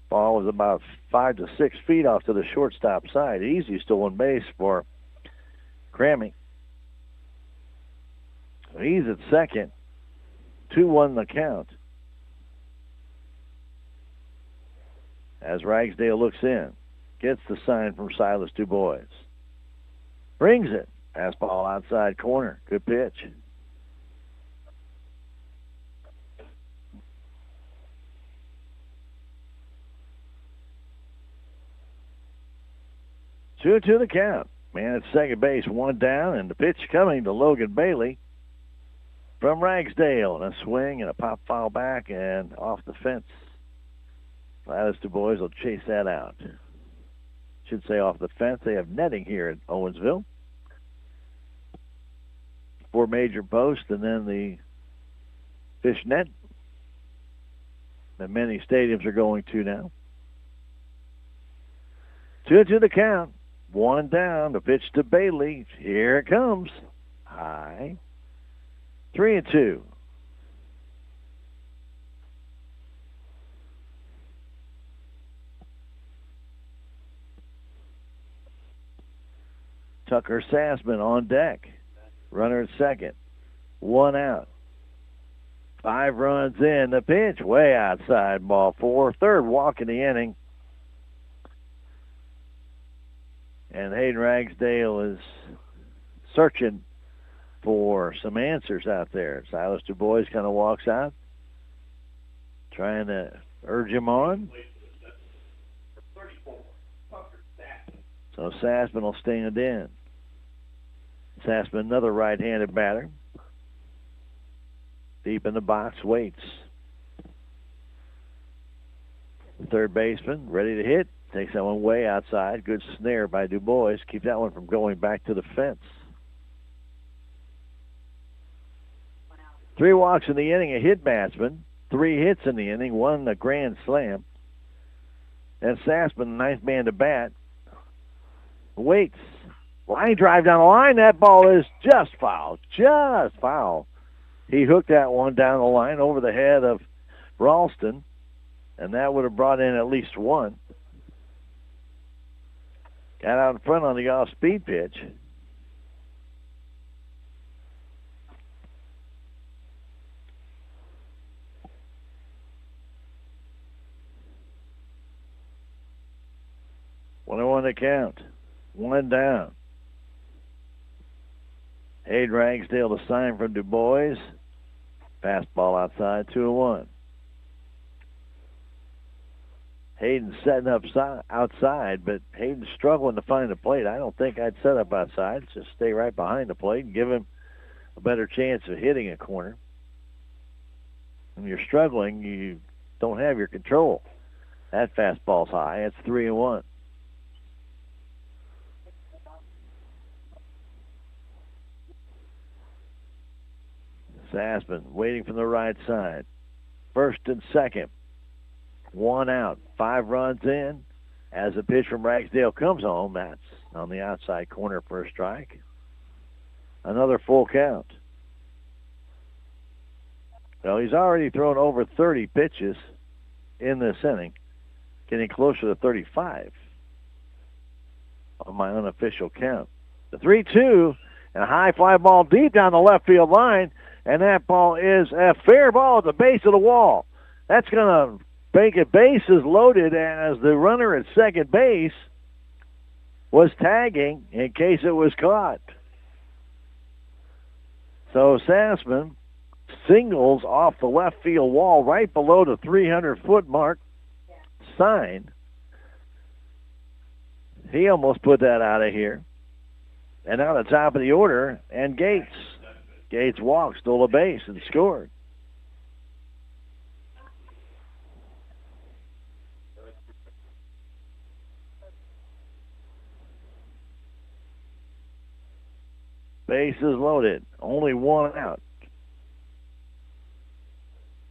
Ball was about 5 to 6 feet off to the shortstop side. Easy stolen base for Crammy. He's at second. 2-1 the count. As Ragsdale looks in. Gets the sign from Silas DuBois. Brings it. Fastball outside corner. Good pitch. Two to the count. Man at second base, one down, and the pitch coming to Logan Bailey from Ragsdale. And a swing and a pop foul back and off the fence. Silas DuBois will chase that out. Should say off the fence. They have netting here at Owensville. 4 major posts and then the fish net that many stadiums are going to now. 2 to the count. 1 down. The pitch to Bailey. Here it comes. High. 3-2. Tucker Sassman on deck. Runner at second. 1 out. 5 runs in. The pitch way outside, ball 4. Third walk in the inning. And Hayden Ragsdale is searching for some answers out there. Silas DuBois kind of walks out, trying to urge him on. So Sassman will stand in. Sassman, another right-handed batter. Deep in the box, waits. Third baseman, ready to hit. Takes that one way outside. Good snare by DuBois. Keep that one from going back to the fence. 3 walks in the inning, a hit batsman. 3 hits in the inning, 1 a grand slam. And Sassman, ninth man to bat, waits. Line drive down the line. That ball is just foul. Just foul. He hooked that one down the line over the head of Ralston, and that would have brought in at least 1. Got out in front on the off-speed pitch. One to count. 1 down. Hayden Ragsdale to sign from DuBois. Fastball outside, 2-1. Hayden's setting up outside, but Hayden's struggling to find the plate. I don't think I'd set up outside. Just stay right behind the plate and give him a better chance of hitting a corner. When you're struggling, you don't have your control. That fastball's high. It's 3-1. Sassman waiting from the right side. First and second. 1 out. 5 runs in. As the pitch from Ragsdale comes home, that's on the outside corner for a strike. Another full count. Well, he's already thrown over 30 pitches in this inning, getting closer to 35 on my unofficial count. The 3-2 and a high fly ball deep down the left field line, and that ball is a fair ball at the base of the wall. That's going to make it bases loaded, as the runner at second base was tagging in case it was caught. So Sassman singles off the left field wall right below the 300-foot mark sign. He almost put that out of here. And now the top of the order, and Gates. Gates walked, stole a base, and scored. Bases loaded. Only 1 out.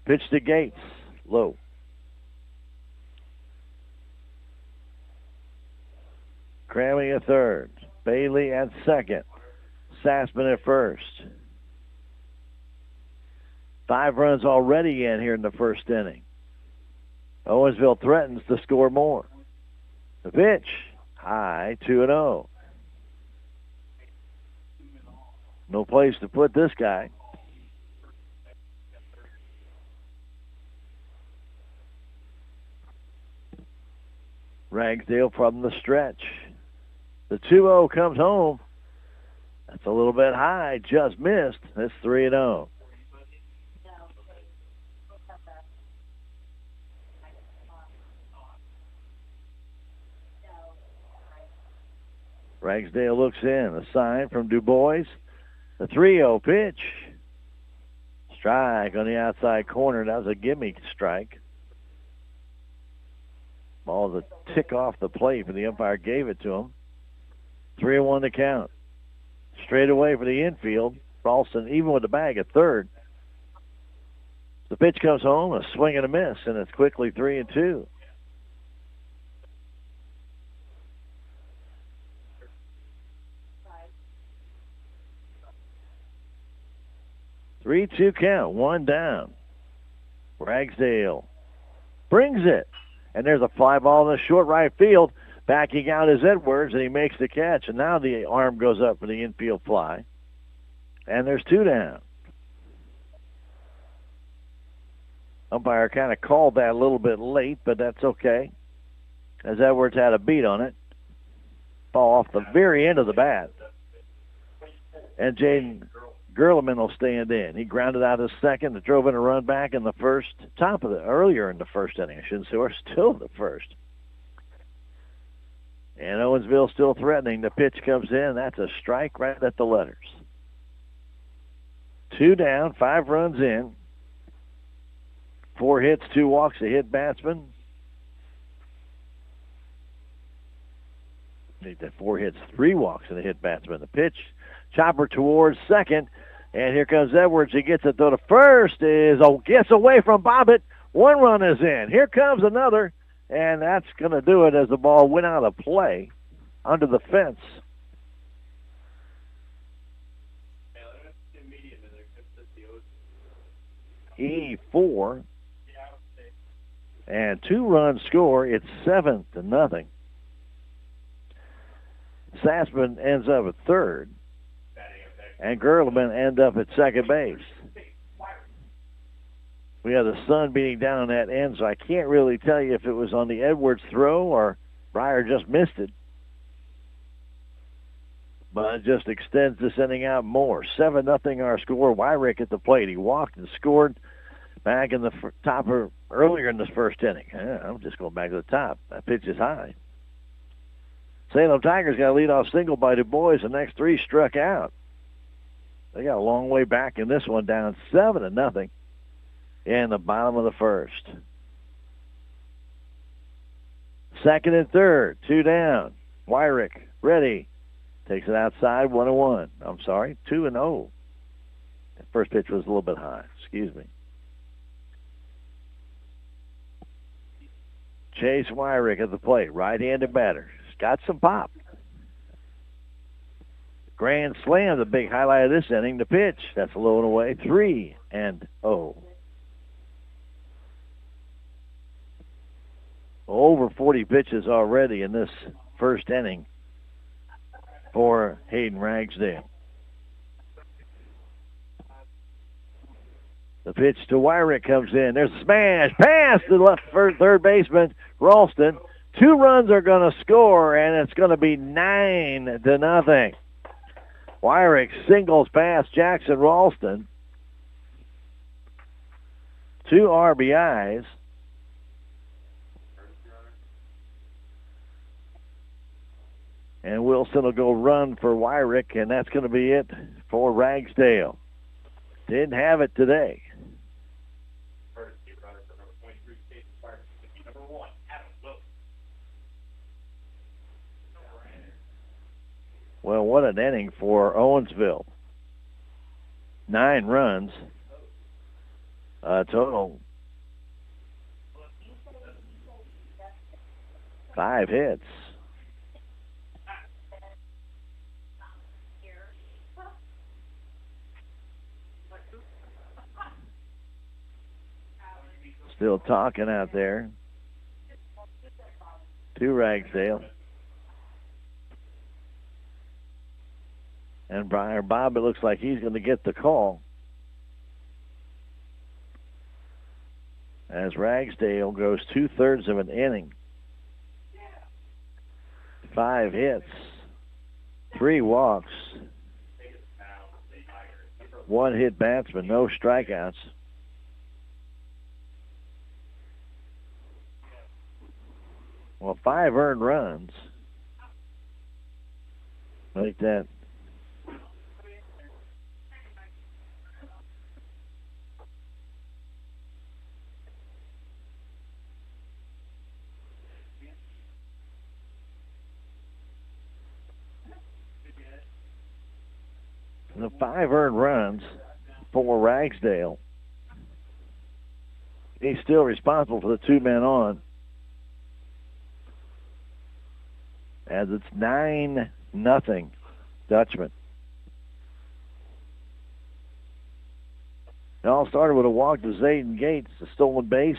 Pitch to Gates. Low. Cramming at third. Bailey at second. Sassman at first. 5 runs already in here in the first inning. Owensville threatens to score more. The pitch. High, 2-0. No place to put this guy. Ragsdale from the stretch. The 2-0 comes home. That's a little bit high, just missed. That's 3-0. Ragsdale looks in. A sign from Du Bois. The 3-0 pitch. Strike on the outside corner. That was a gimme strike. Ball was a tick off the plate, but the umpire gave it to him. 3-1 to count. Straight away for the infield. Ralston even with the bag at third. The pitch comes home, a swing and a miss, and it's quickly 3-2. Three-two count, one down. Ragsdale brings it. And there's a fly ball in the short right field. Backing out is Edwards, and he makes the catch. And now the arm goes up for the infield fly. And there's two down. Umpire kind of called that a little bit late, but that's okay, as Edwards had a beat on it. Ball off the very end of the bat. And Jaden Gerleman will stand in. He grounded out his second, drove in a run back in the first, earlier in the first inning. I shouldn't say we're still in the first. And Owensville still threatening. The pitch comes in. That's a strike right at the letters. 2 down, 5 runs in. 4 hits, 2 walks, a hit batsman. Need that 4 hits, 3 walks, and a hit batsman. The pitch, chopper towards second. And here comes Edwards. He gets it to first. Gets away from Bobbitt. 1 run is in. Here comes another. And that's going to do it as the ball went out of play under the fence. E4. And 2-run score. It's 7-0. Sassman ends up at third. And Gerleman end up at second base. We have the sun beating down on that end, so I can't really tell you if it was on the Edwards throw or Breyer just missed it. But it just extends this inning out more. 7-0 our score. Wyrick at the plate. He walked and scored back in the top earlier in this first inning. I'm just going back to the top. That pitch is high. Salem Tigers got a leadoff single by Du Bois. The next 3 struck out. They got a long way back in this one, down 7-0 in the bottom of the first. Second and third, 2 down. Wyrick ready. Takes it outside, 1-1. I'm sorry, 2-0. The first pitch was a little bit high. Excuse me. Chase Wyrick at the plate, right-handed batter. He's got some pop. Grand slam, the big highlight of this inning. The pitch, that's low and away, 3-0. Over 40 pitches already in this first inning for Hayden Ragsdale. The pitch to Wyrick comes in. There's a smash pass to the left third baseman, Ralston. 2 runs are going to score, and it's going to be 9-0. Wyrick singles past Jackson Ralston. 2 RBIs. And Wilson will go run for Wyrick, and that's going to be it for Ragsdale. Didn't have it today. Well, what an inning for Owensville. 9 runs. Total 5 hits. Still talking out there to Ragsdale. And Brian Bob, it looks like he's going to get the call. As Ragsdale goes 2/3 of an inning 5 hits, 3 walks, 1 hit batsman, no strikeouts. Well, 5 earned runs. Like that. The 5 earned runs for Ragsdale. He's still responsible for the 2 men on. As it's 9-0 Dutchman. It all started with a walk to Zayden Gates, a stolen base.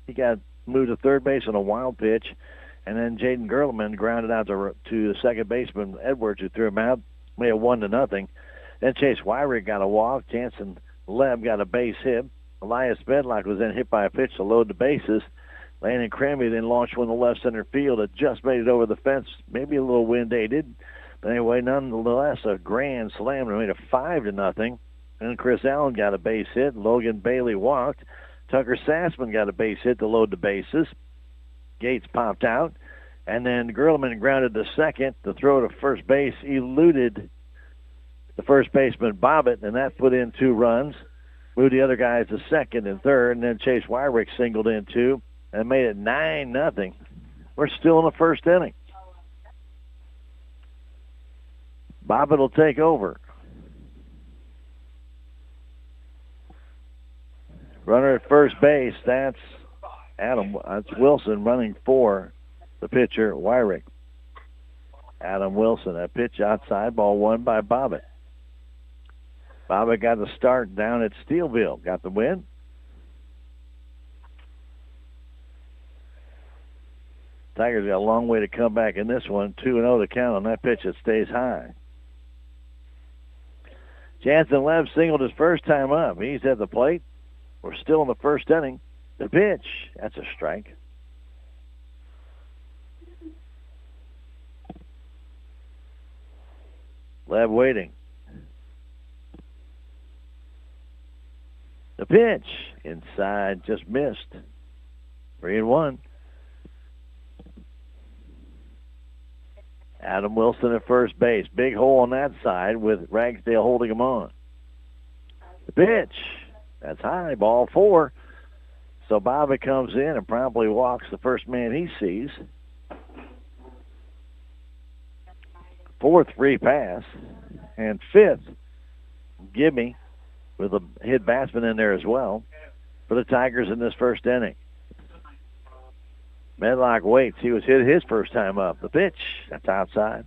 He got moved to third base on a wild pitch, and then Jaden Gerleman grounded out to the second baseman Edwards, who threw him out. Made it 1-0. Then Chase Wyrick got a walk. Jansen Leb got a base hit. Elias Medlock was then hit by a pitch to load the bases. Landon Cramby then launched one to left center field. It just made it over the fence, maybe a little wind-aided. But anyway, nonetheless, a grand slam and made it 5-0. And Chris Allen got a base hit. Logan Bailey walked. Tucker Sassman got a base hit to load the bases. Gates popped out. And then Gerleman grounded to second. The throw to first base eluded the first baseman Bobbitt, and that put in 2 runs. Moved the other guys to second and third, and then Chase Wyrick singled in 2 and made it 9-0. We're still in the first inning. Bobbitt will take over. Runner at first base, that's Wilson running for the pitcher, Wyrick. Adam Wilson, a pitch outside, ball 1 by Bobbitt. Bobbitt got the start down at Steelville, got the win. Tigers got a long way to come back in this one. 2-0 to count on that pitch that stays high. Jansen Leb singled his first time up. He's at the plate. We're still in the first inning. The pitch, that's a strike. Leb waiting. The pitch inside, just missed. 3-1. Adam Wilson at first base. Big hole on that side with Ragsdale holding him on. The pitch, that's high, ball 4. So Bobby comes in and promptly walks the first man he sees. 4th free pass. And 5th, gimme, with a hit batsman in there as well for the Tigers in this first inning. Medlock waits. He was hit his first time up. The pitch, that's outside.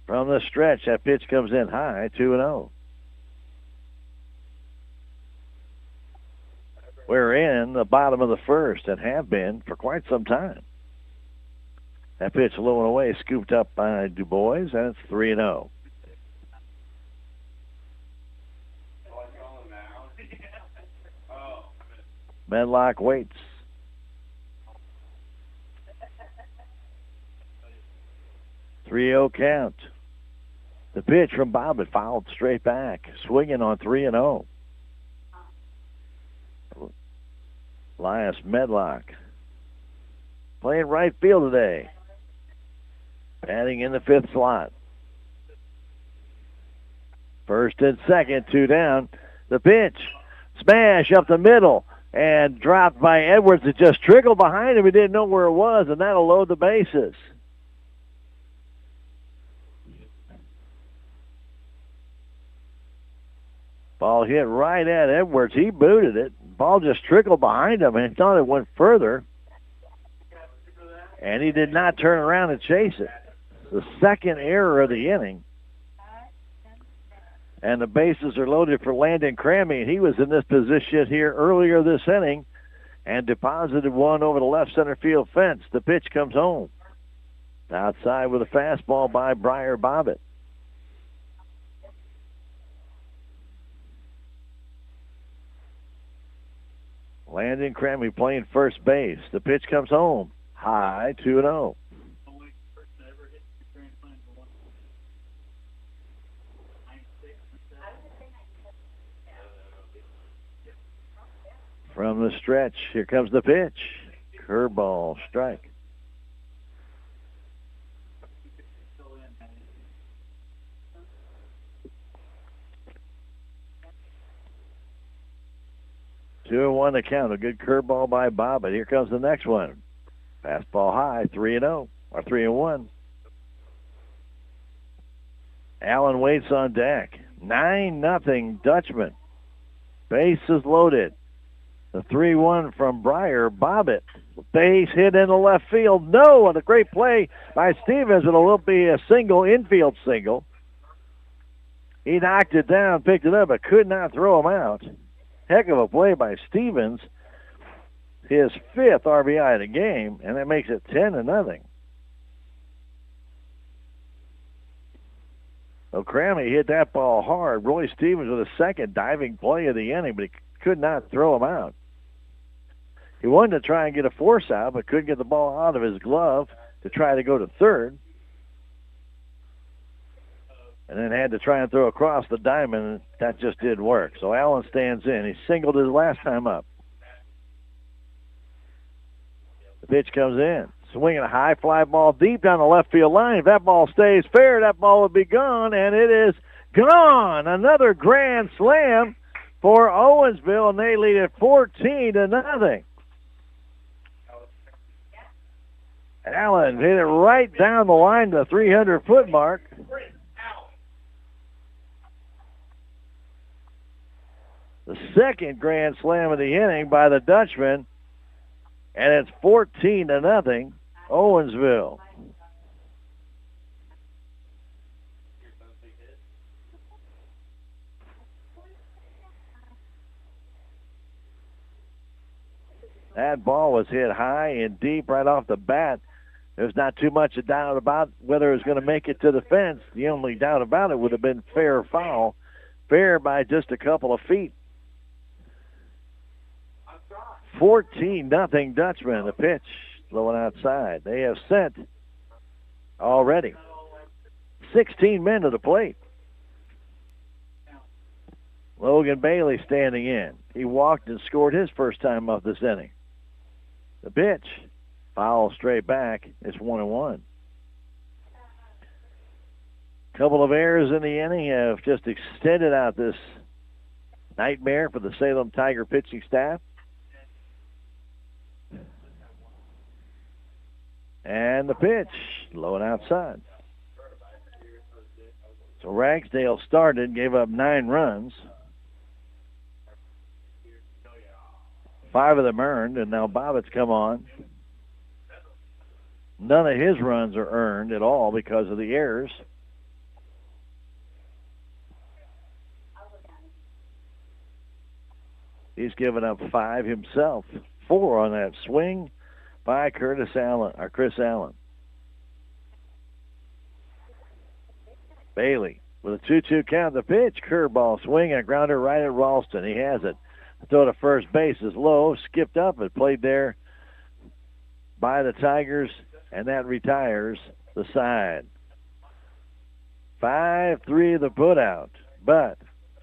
From the stretch, that pitch comes in high, 2-0. We're in the bottom of the first and have been for quite some time. That pitch low and away, scooped up by Du Bois, and it's 3-0. Medlock waits. "3-0 count. The pitch from Bobbitt fouled straight back, swinging on 3-0. Elias Medlock playing right field today. Batting in the 5th slot. First and second, 2 down. The pitch, smash up the middle, and dropped by Edwards. It just trickled behind him. He didn't know where it was, and that'll load the bases. Ball hit right at Edwards. He booted it. Ball just trickled behind him, and he thought it went further. And he did not turn around and chase it. The second error of the inning. And the bases are loaded for Landon Crammy. He was in this position here earlier this inning and deposited one over the left center field fence. The pitch comes home. Outside with a fastball by Briar Bobbitt. Landon Crammy playing first base. The pitch comes home. High, 2-0. From the stretch, here comes the pitch. Curveball, strike. Two and one to count. A good curveball by Bob, but here comes the next one. Fastball high, 3-0, or 3-1. Allen waits on deck. 9-0 Dutchman. Bases loaded. The 3-1 from Breyer. Bobbitt. Base hit into left field. No, and a great play by Stevens. It'll be a single, infield single. He knocked it down, picked it up, but could not throw him out. Heck of a play by Stevens. His 5th RBI of the game, and that makes it 10-0. So Crammy hit that ball hard. Roy Stevens with a second diving play of the inning, but he could not throw him out. He wanted to try and get a force out, but couldn't get the ball out of his glove to try to go to third. And then had to try and throw across the diamond, and that just didn't work. So Allen stands in. He singled his last time up. The pitch comes in. Swinging a high fly ball deep down the left field line. If that ball stays fair, that ball would be gone, and it is gone. Another grand slam for Owensville, and they lead it 14-0. Allen hit it right down the line to the 300-foot mark. The second grand slam of the inning by the Dutchman, and it's 14-0, Owensville. That ball was hit high and deep right off the bat. There's not too much of doubt about whether it was going to make it to the fence. The only doubt about it would have been fair or foul. Fair by just a couple of feet. 14-0 Dutchman. The pitch blowing outside. They have sent already 16 men to the plate. Logan Bailey standing in. He walked and scored his first time up this inning. The pitch, foul straight back. It's 1-1. Couple of errors in the inning have just extended out this nightmare for the Salem Tiger pitching staff. And the pitch, low and outside. So Ragsdale started, gave up 9 runs. 5 of them earned, and now Bobbitt's come on. None of his runs are earned at all because of the errors. He's given up 5 himself. 4 on that swing by Chris Allen. Bailey with a 2-2 count. The pitch, curveball swing, and a grounder right at Ralston. He has it. The throw to first base is low, skipped up, but played there by the Tigers, and that retires the side. 5-3 the putout, but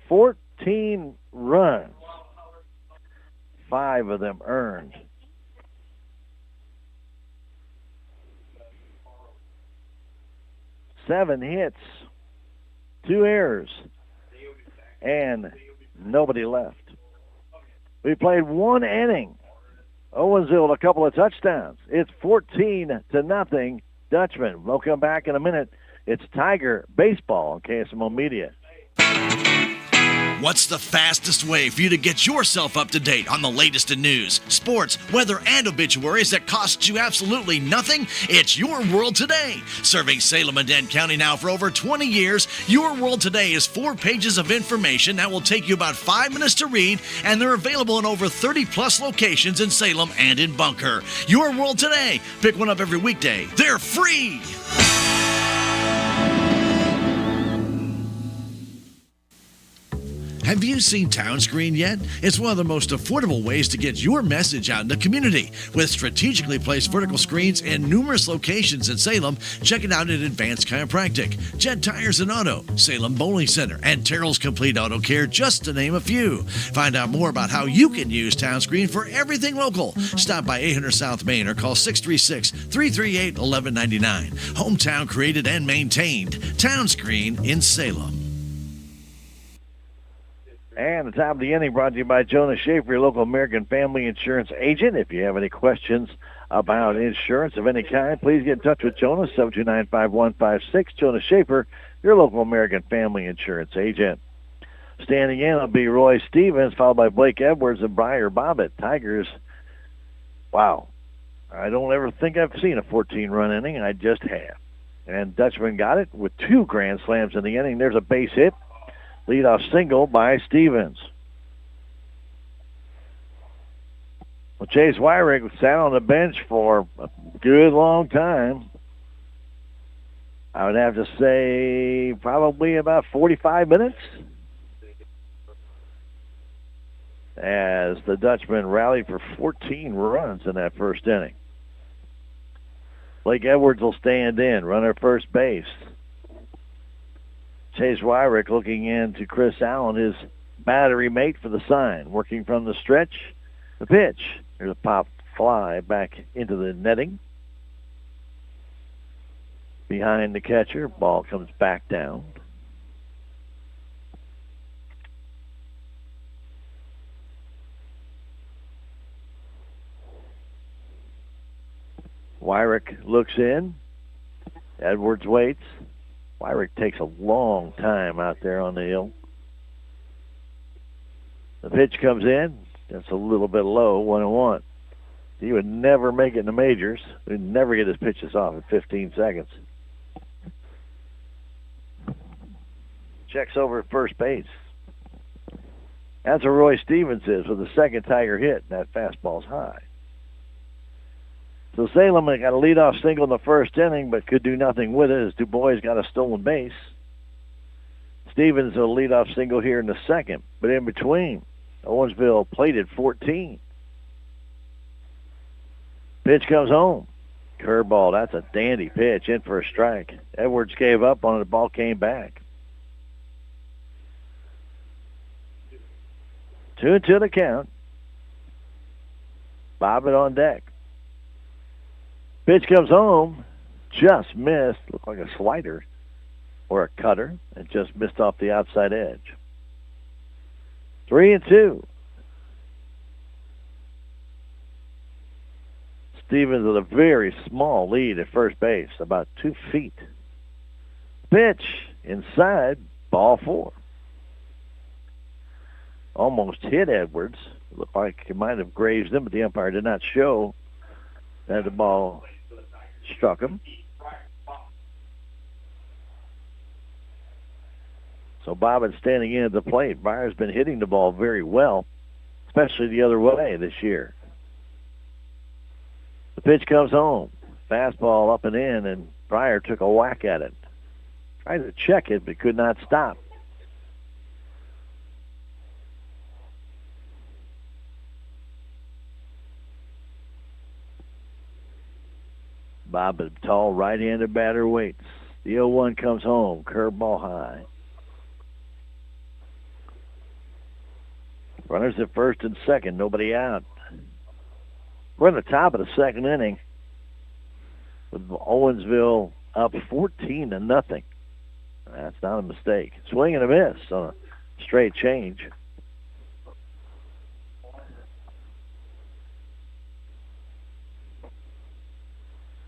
14 runs. 5 of them earned. Seven hits, 2 errors, and nobody left. We played 1 inning. Owensville a couple of touchdowns. It's 14-0 Dutchman. We'll come back in a minute. It's Tiger Baseball on KSMO Media. What's the fastest way for you to get yourself up to date on the latest in news, sports, weather, and obituaries that costs you absolutely nothing? It's Your World Today. Serving Salem and Dent County now for over 20 years, Your World Today is 4 pages of information that will take you about 5 minutes to read, and they're available in over 30-plus locations in Salem and in Bunker. Your World Today. Pick one up every weekday. They're free. Have you seen Townscreen yet? It's one of the most affordable ways to get your message out in the community. With strategically placed vertical screens in numerous locations in Salem, check it out at Advanced Chiropractic, Jed Tires and Auto, Salem Bowling Center, and Terrell's Complete Auto Care, just to name a few. Find out more about how you can use Townscreen for everything local. Stop by 800 South Main or call 636-338-1199. Hometown created and maintained. Townscreen in Salem. And the top of the inning brought to you by Jonas Schaefer, your local American Family Insurance agent. If you have any questions about insurance of any kind, please get in touch with Jonas, 729-5156. Jonas Schaefer, your local American Family Insurance agent. Standing in will be Roy Stevens, followed by Blake Edwards and Briar Bobbitt. Tigers, wow. I don't ever think I've seen a 14-run inning. I just have. And Dutchman got it with 2 grand slams in the inning. There's a base hit. Leadoff single by Stevens. Well, Chase Wyrick sat on the bench for a good long time. I would have to say probably about 45 minutes. As the Dutchman rallied for 14 runs in that first inning. Blake Edwards will stand in, runner first base. Chase Wyrick looking in to Chris Allen, his battery mate for the sign. Working from the stretch, the pitch. There's a pop fly back into the netting. Behind the catcher, ball comes back down. Wyrick looks in. Edwards waits. Wyrick takes a long time out there on the hill. The pitch comes in. That's a little bit low, 1-1. He would never make it in the majors. He would never get his pitches off in 15 seconds. Checks over at first base. That's where Roy Stevens is with the second Tiger hit. That fastball's high. So Salem got a leadoff single in the first inning, but could do nothing with it as Du Bois got a stolen base. Stevens a leadoff single here in the second, but in between, Owensville plated 14. Pitch comes home. Curveball, that's a dandy pitch, in for a strike. Edwards gave up on it, the ball came back. 2-2 the count. Bobbitt on deck. Pitch comes home, just missed. Looked like a slider or a cutter. It just missed off the outside edge. 3-2. Stevens with a very small lead at first base, about 2 feet. Pitch inside, ball 4. Almost hit Edwards. Looked like it might have grazed him, but the umpire did not show that the ball struck him. So Bobbitt standing in at the plate. Breyer's been hitting the ball very well, especially the other way this year. The pitch comes home. Fastball up and in, and Breyer took a whack at it. Tried to check it, but could not stop. Bobbitt, tall right-handed batter, waits. The 0-1 comes home. Curveball high. Runners at first and second. Nobody out. We're in the top of the second inning with Owensville up 14-0. That's not a mistake. Swing and a miss on a straight change.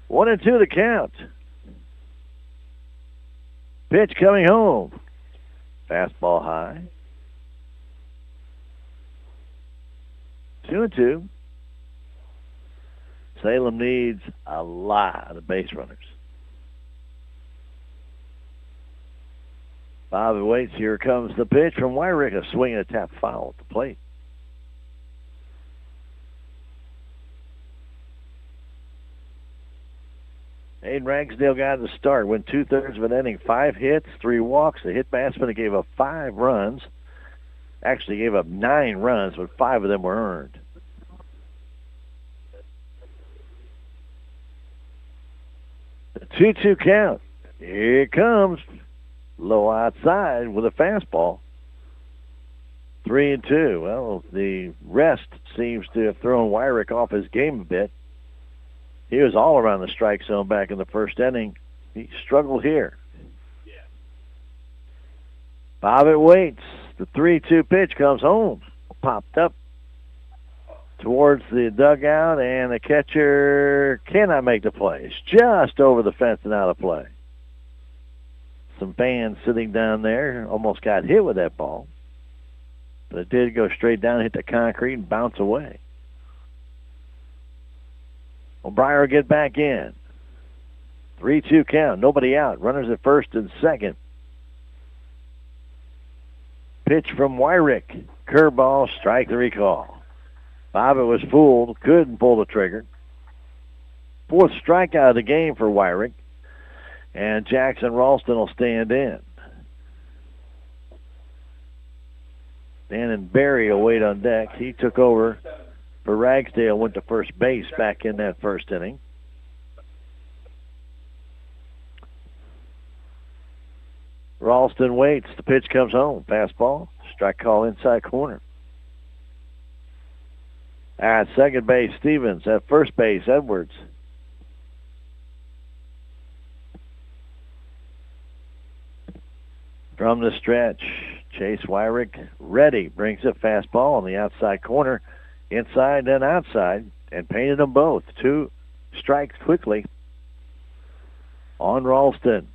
One and two the count. Pitch coming home. Fastball high. 2-2. Salem needs a lot of base runners. Bobby waits. Here comes the pitch from Wyrick. A swing and a tap foul at the plate. Aiden Ragsdale got the start. Went 2/3 of an inning. 5 hits, 3 walks. The hit batsman gave up 5 runs. actually gave up 9 runs, but 5 of them were earned. The 2-2 count. Here it comes. Low outside with a fastball. 3-2. Well, the rest seems to have thrown Wyrick off his game a bit. He was all around the strike zone back in the first inning. He struggled here. Bobbitt waits. The 3-2 pitch comes home. Popped up towards the dugout, and the catcher cannot make the play. It's just over the fence and out of play. Some fans sitting down there almost got hit with that ball. But it did go straight down, hit the concrete, and bounce away. Well, Breyer will get back in. 3-2 count. Nobody out. Runners at first and second. Pitch from Wyrick. Curveball, strike 3 call. Bobbitt was fooled. Couldn't pull the trigger. 4th strikeout of the game for Wyrick. And Jackson Ralston will stand in. Dan and Barry will wait on deck. He took over for Ragsdale, went to first base back in that first inning. Ralston waits. The pitch comes home. Fastball. Strike call inside corner. At second base, Stevens. At first base, Edwards. From the stretch, Chase Wyrick ready. Brings a fastball on the outside corner, inside and outside, and painted them both. 2 strikes quickly on Ralston.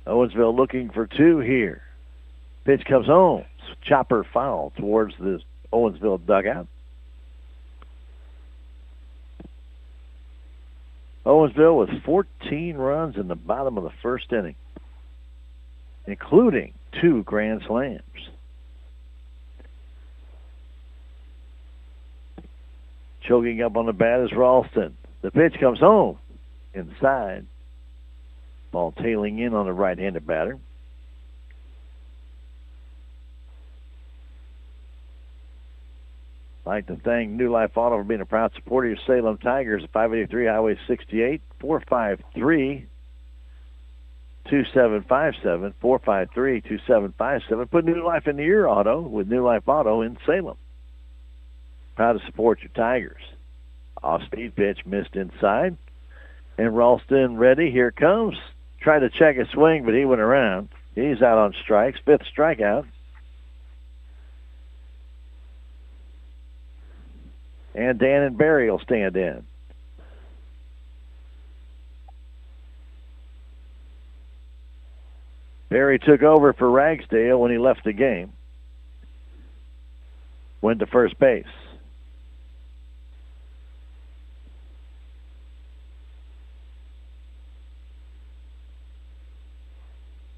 Owensville looking for 2 here. Pitch comes home. Chopper foul towards the Owensville dugout. Owensville with 14 runs in the bottom of the first inning, including 2 grand slams. Choking up on the bat is Ralston. The pitch comes home. Inside. Ball tailing in on the right-handed batter. I'd like to thank New Life Auto for being a proud supporter of Salem Tigers at 583 Highway 68, 453-2757, 453-2757. Put new life into your auto with New Life Auto in Salem. Proud to support your Tigers. Off-speed pitch missed inside. And Ralston ready. Here comes. Tried to check his swing, but he went around. He's out on strikes. 5th strikeout. And Dan and Barry will stand in. Barry took over for Ragsdale when he left the game. Went to first base.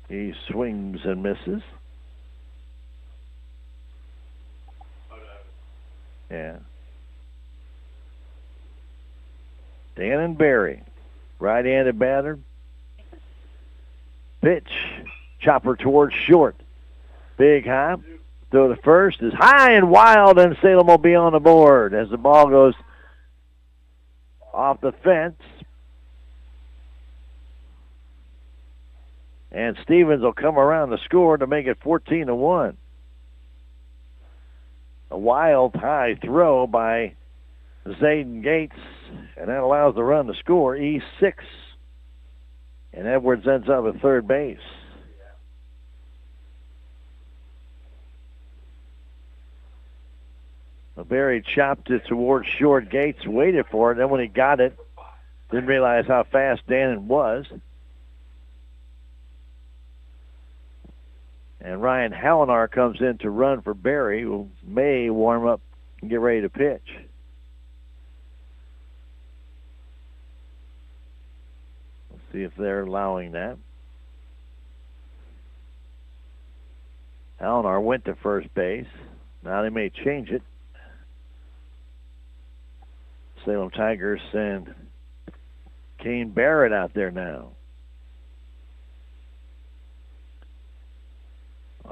He swings and misses. Yeah. Dan and Barry, right-handed batter. Pitch, chopper towards short. Big hop, throw to first is high and wild, and Salem will be on the board as the ball goes off the fence. And Stevens will come around the score to make it 14-1. A wild high throw by Zayden Gates, and that allows the run to score. E6. And Edwards ends up at third base. Barry chopped it towards short. Gates waited for it. Then when he got it, didn't realize how fast Dannon was. And Ryan Hallinar comes in to run for Barry, who may warm up and get ready to pitch. Let's see if they're allowing that. Hallinar went to first base. Now they may change it. Salem Tigers send Kane Barrett out there now.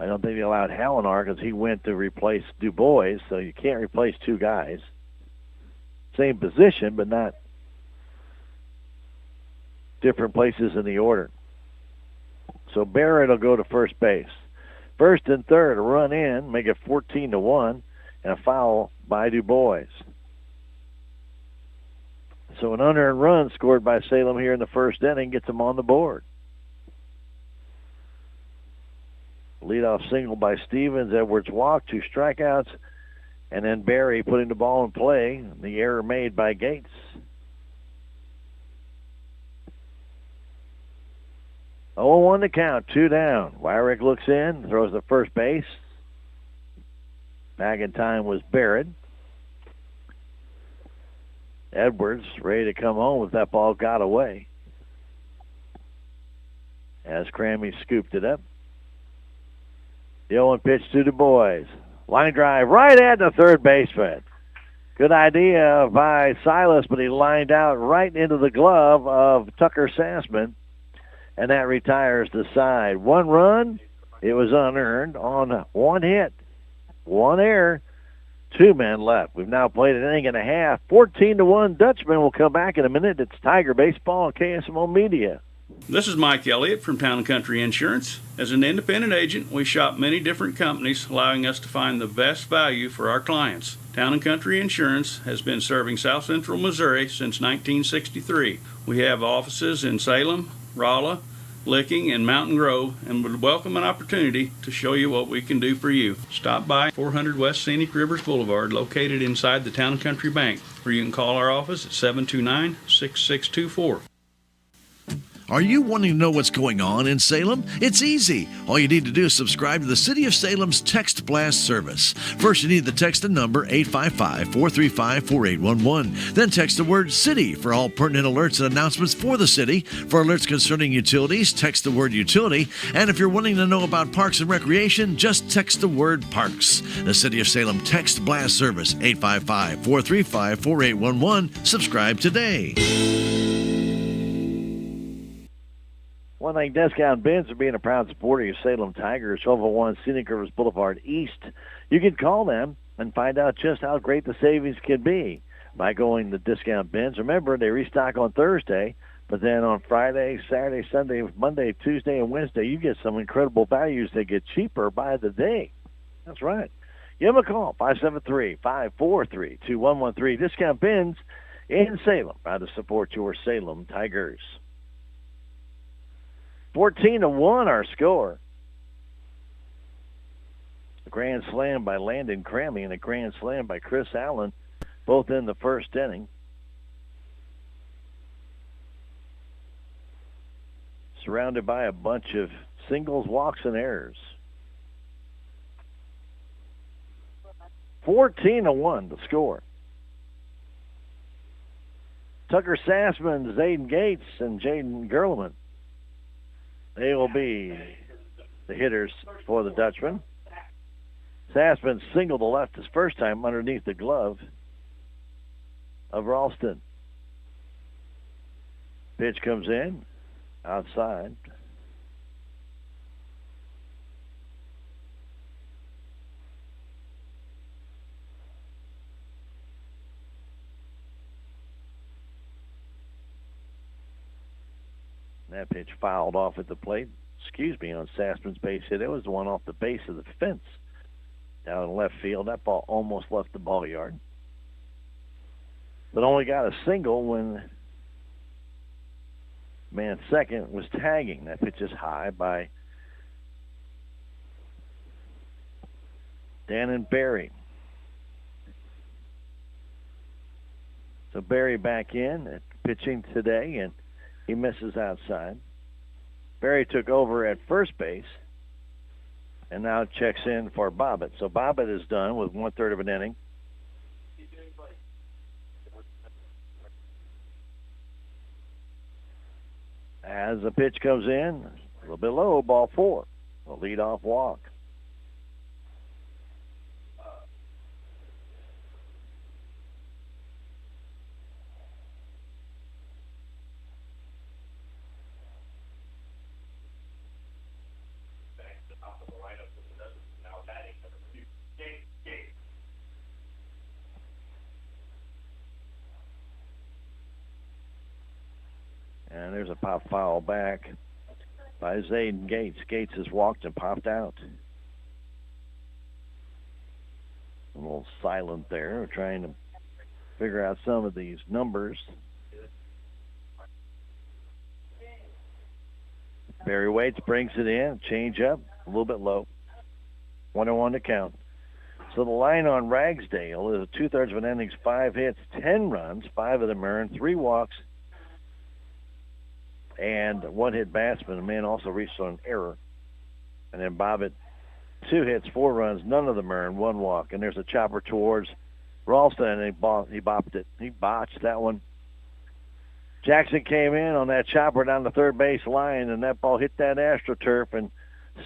I don't think they allowed Hallinar because he went to replace Du Bois, so you can't replace two guys. Same position, but not different places in the order. So Barrett will go to first base. First and third, a run in, make it 14-1, and a foul by Du Bois. So an unearned run scored by Salem here in the first inning gets them on the board. Leadoff single by Stevens. Edwards walked, 2 strikeouts, and then Barry putting the ball in play. The error made by Gates. 0-1 to count, 2 down. Wyrick looks in, throws to first base. Back in time was Barrett. Edwards ready to come home if that ball got away. As Crammy scooped it up. The 0-1 pitch to Du Bois. Line drive right at the third baseman. Good idea by Silas, but he lined out right into the glove of Tucker Sassman, and that retires the side. 1 run, it was unearned on 1 hit, 1 error, 2 men left. We've now played an inning and a half. 14-1 Dutchman will come back in a minute. It's Tiger Baseball on KSMO Media. This is Mike Elliott from Town & Country Insurance. As an independent agent, we shop many different companies, allowing us to find the best value for our clients. Town & Country Insurance has been serving South Central Missouri since 1963. We have offices in Salem, Rolla, Licking, and Mountain Grove, and would welcome an opportunity to show you what we can do for you. Stop by 400 West Scenic Rivers Boulevard, located inside the Town & Country Bank, or you can call our office at 729-6624. Are you wanting to know what's going on in Salem? It's easy. All you need to do is subscribe to the City of Salem's Text Blast service. First, you need the text and number 855-435-4811. Then text the word CITY for all pertinent alerts and announcements for the city. For alerts concerning utilities, text the word utility. And if you're wanting to know about parks and recreation, just text the word parks. The City of Salem Text Blast service, 855-435-4811. Subscribe today. One thing, Discount Bins for being a proud supporter of Salem Tigers, 1201 Scenic Rivers Boulevard East. You can call them and find out just how great the savings can be by going to Discount Bins. Remember, they restock on Thursday, but then on Friday, Saturday, Sunday, Monday, Tuesday, and Wednesday, you get some incredible values that get cheaper by the day. That's right. Give them a call, 573-543-2113. Discount Bins in Salem, proud to support your Salem Tigers. 14-1 our score. A grand slam by Landon Crammy and a grand slam by Chris Allen, both in the first inning. Surrounded by a bunch of singles, walks, and errors. 14-1 the score. Tucker Sassman, Zayden Gates, and Jaden Gerleman. They will be the hitters for the Dutchman. Sassman singled to left his first time underneath the glove of Ralston. Pitch comes in, outside. That pitch fouled off at the plate. On Sassman's base hit. It was the one off the base of the fence down in left field. That ball almost left the ball yard. But only got a single when man second was tagging. That pitch is high by Dan and Barry. So Barry back in pitching today, and he misses outside. Barry took over at first base and now checks in for Bobbitt. So Bobbitt is done with 1/3 of an inning. As the pitch comes in, a little bit low, ball 4. A leadoff walk. And there's a pop foul back by Zayden Gates. Gates has walked and popped out. A little silent there. We're trying to figure out some of these numbers. Barry Waits brings it in. Change up. A little bit low. 1-1 to count. So the line on Ragsdale is 2/3 of an innings, 5 hits, 10 runs, 5 of them earned, 3 walks, and 1 hit batsman. The man also reached on an error. And then Bobbitt, 2 hits, 4 runs, none of them earned, 1 walk. And there's a chopper towards Ralston, and he bopped it. He botched that one. Jackson came in on that chopper down the third base line, and that ball hit that AstroTurf and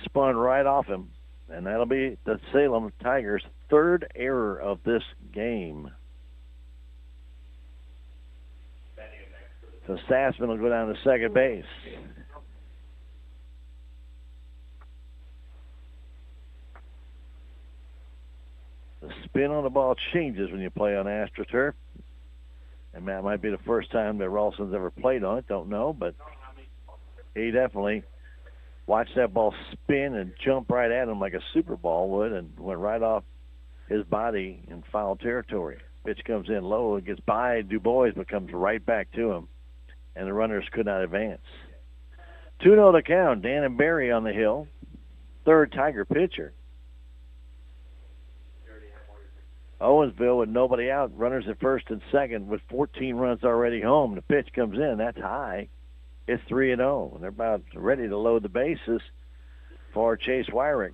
spun right off him. And that'll be the Salem Tigers' 3rd error of this game. So Sassman will go down to second base. The spin on the ball changes when you play on AstroTurf. And that might be the first time that Ralston's ever played on it. Don't know, but he definitely watched that ball spin and jump right at him like a super ball would and went right off his body in foul territory. Pitch comes in low. It gets by Du Bois, but comes right back to him. And the runners could not advance. 2-0 to count. Dan and Barry on the hill. 3rd Tiger pitcher. Owensville with nobody out. Runners at first and second with 14 runs already home. The pitch comes in. That's high. It's 3-0. And they're about ready to load the bases for Chase Wyrick.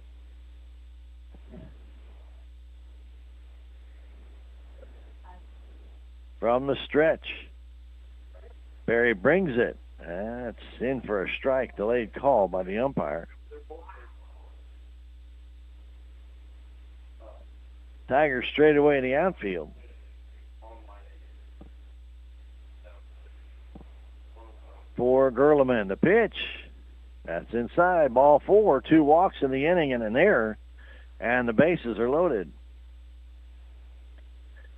From the stretch. Barry brings it. That's in for a strike. Delayed call by the umpire. Tigers straight away in the outfield. For Gerleman, the pitch. That's inside. Ball 4. 2 walks in the inning and an error. And the bases are loaded.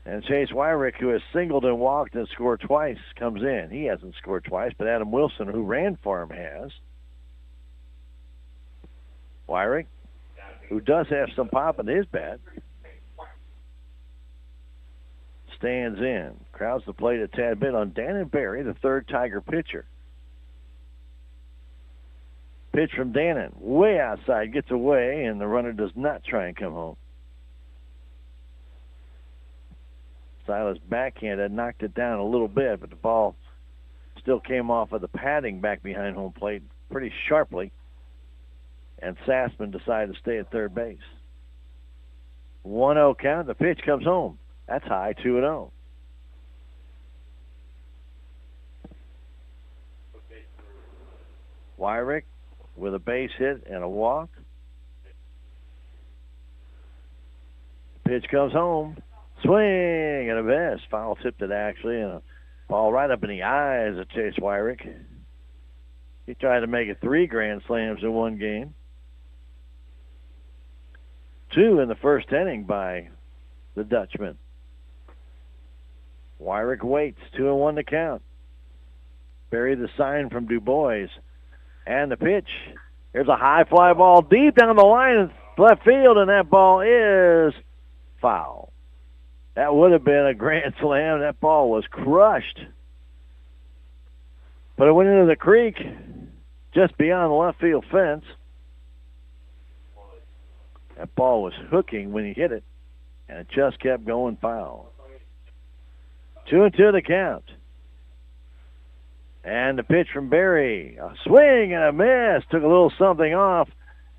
And Chase Wyrick, who has singled and walked and scored twice, comes in. He hasn't scored twice, but Adam Wilson, who ran for him, has. Wyrick, who does have some pop in his bat, stands in. Crowds the plate a tad bit on Dannon Barry, the 3rd Tiger pitcher. Pitch from Dannon, way outside, gets away, and the runner does not try and come home. Silas backhand had knocked it down a little bit, but the ball still came off of the padding back behind home plate pretty sharply, and Sassman decided to stay at third base. 1-0 count. The pitch comes home. That's high, 2-0. Wyrick with a base hit and a walk. Pitch comes home. Swing and a miss. Foul tipped it actually, and a ball right up in the eyes of Chase Wyrick. He tried to make it 3 grand slams in one game. 2 in the first inning by the Dutchman. Wyrick waits. 2-1 to count. Barry the sign from Du Bois. And the pitch. Here's a high fly ball deep down the line in left field, and that ball is foul. That would have been a grand slam. That ball was crushed. But it went into the creek just beyond the left field fence. That ball was hooking when he hit it, and it just kept going foul. 2-2 the count. And the pitch from Barry. A swing and a miss. Took a little something off.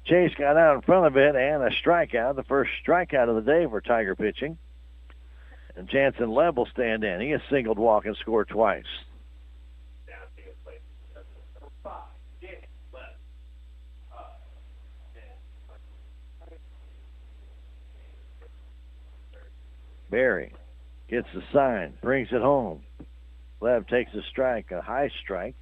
Chase got out in front of it, and a strikeout. The first strikeout of the day for Tiger pitching. And Jansen Leb will stand in. He has singled, walk, and scored twice. Barry gets the sign, brings it home. Leb takes a strike, a high strike.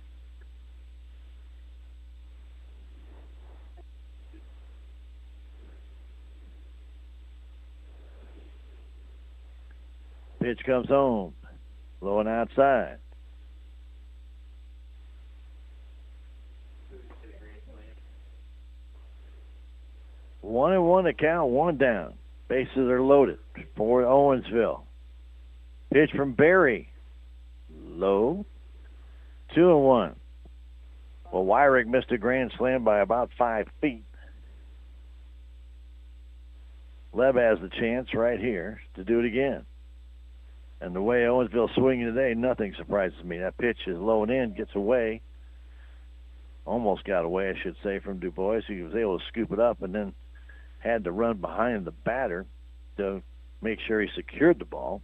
Pitch comes home, low and outside. 1-1 to count, one down. Bases are loaded for Owensville. Pitch from Barry. Low. 2-1. Well, Wyrick missed a grand slam by about 5 feet. Leb has the chance right here to do it again. And the way Owensville's swinging today, nothing surprises me. That pitch is low and in, gets away. Almost got away, I should say, from Du Bois. He was able to scoop it up and then had to run behind the batter to make sure he secured the ball.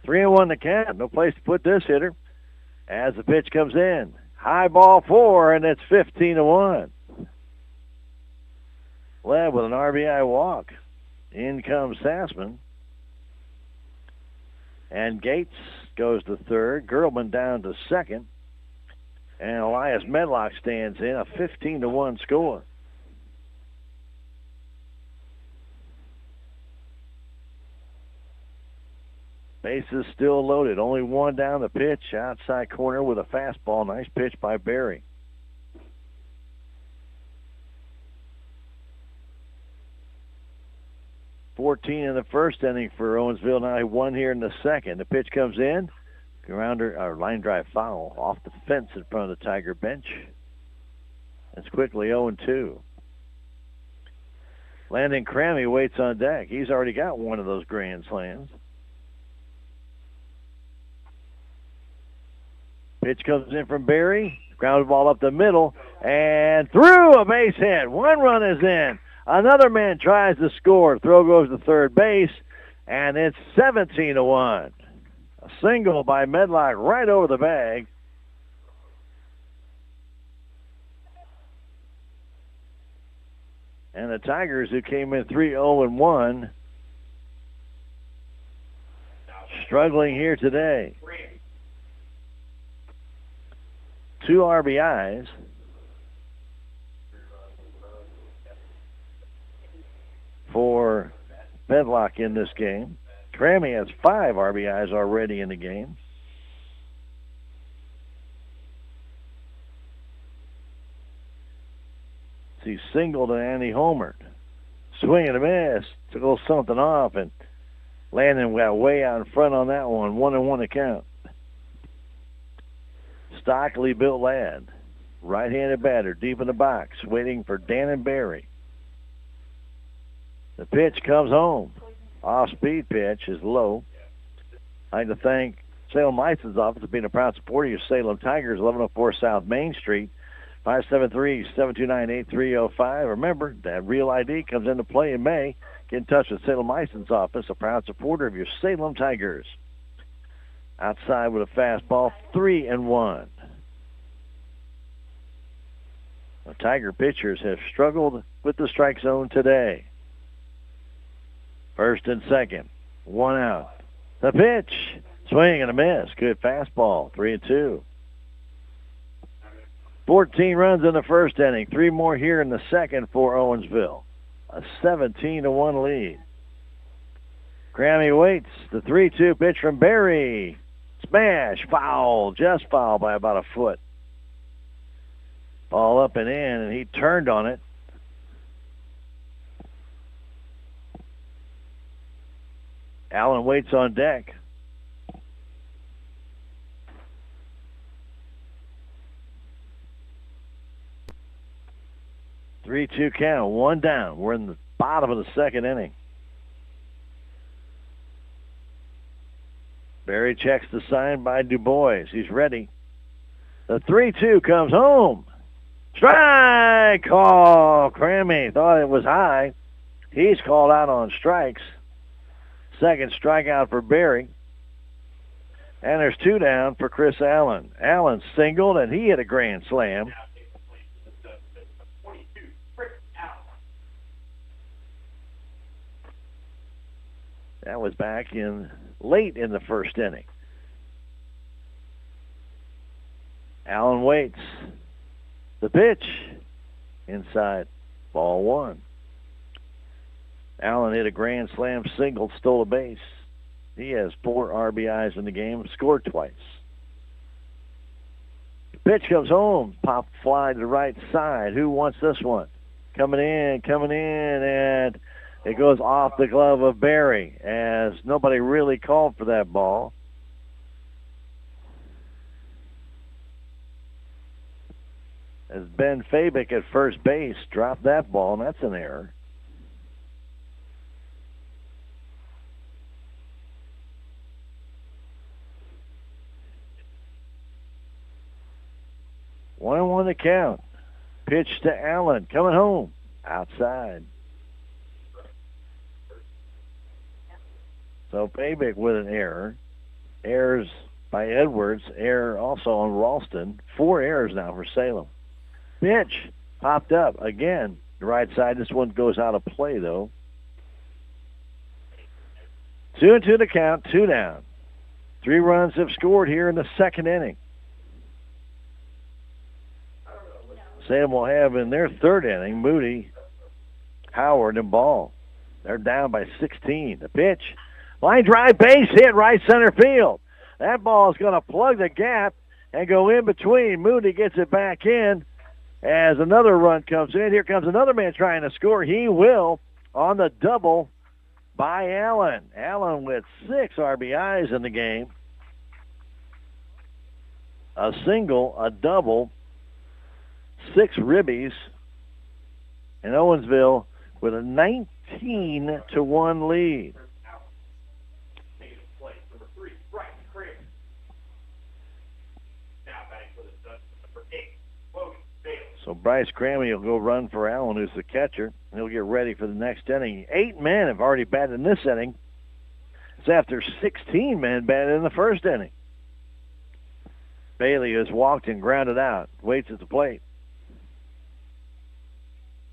3-1 the count. No place to put this hitter. As the pitch comes in, high ball 4, and it's 15-1. Led with an RBI walk. In comes Sassman. And Gates goes to third. Gerlman down to second. And Elias Medlock stands in, a 15-1 score. Bases still loaded. Only one down the pitch. Outside corner with a fastball. Nice pitch by Barry. .14 in the first inning for Owensville. Now 1 here in the second. The pitch comes in. Grounder, or line drive foul off the fence in front of the Tiger bench. It's quickly 0-2. Landon Crammy waits on deck. He's already got one of those grand slams. Pitch comes in from Barry. Ground ball up the middle and through, a base hit. 1 run is in. Another man tries to score. Throw goes to third base, and it's 17-1. A single by Medlock right over the bag. And the Tigers, who came in 3-0-1, struggling here today. 2 RBIs. For Medlock in this game. Crammy has 5 RBIs already in the game. He singled and Andy homered. Swing and a miss. Took a little something off, and Landon got way out in front on that one. 1-1 to count. Stockly built lad. Right-handed batter deep in the box, waiting for Dan and Barry. The pitch comes home. Off-speed pitch is low. I'd like to thank Salem License Office for being a proud supporter of your Salem Tigers, 1104 South Main Street, 573-729-8305. Remember, that real ID comes into play in May. Get in touch with Salem License Office, a proud supporter of your Salem Tigers. Outside with a fastball, 3-1. The Tiger pitchers have struggled with the strike zone today. First and second, 1 out. The pitch, swing and a miss. Good fastball, 3-2. 14 runs in the first inning, 3 more here in the second for Owensville. A 17-1 lead. Crammy waits. The 3-2 pitch from Barry. Smash, foul, just foul by about a foot. Ball up and in, and he turned on it. Allen waits on deck. Three-two count, 1 down. We're in the bottom of the second inning. Barry checks the sign by Du Bois. He's ready. The 3-2 comes home. Strike call. Crammy thought it was high. He's called out on strikes. Second strikeout for Barry. And there's 2 down for Chris Allen. Allen singled, and he hit a grand slam. That was back in late in the first inning. Allen waits. The pitch inside, ball 1. Allen hit a grand slam single, stole a base. He has 4 RBIs in the game, scored twice. The pitch comes home, pop fly to the right side. Who wants this one? coming in, and it goes off the glove of Barry as nobody really called for that ball. As Ben Fabick at first base dropped that ball, and that's an error. One and one to count. Pitch to Allen, coming home, outside. So Fabick with an error. Errors by Edwards, error also on Ralston. 4 errors now for Salem. Pitch popped up again. The right side. This one goes out of play, though. 2-2 to count, 2 down. 3 runs have scored here in the second inning. Salem will have in their third inning Moody, Howard, and Ball. They're down by 16. The pitch. Line drive, base hit, right center field. That ball is going to plug the gap and go in between. Moody gets it back in as another run comes in. Here comes another man trying to score. He will on the double by Allen. Allen with 6 RBIs in the game. A single, a double, 6 ribbies, and Owensville with a 19-1 lead. So Bryce Crammy will go run for Allen, who's the catcher, and he'll get ready for the next inning. 8 men have already batted in this inning. It's after 16 men batted in the first inning. Bailey has walked and grounded out, waits at the plate.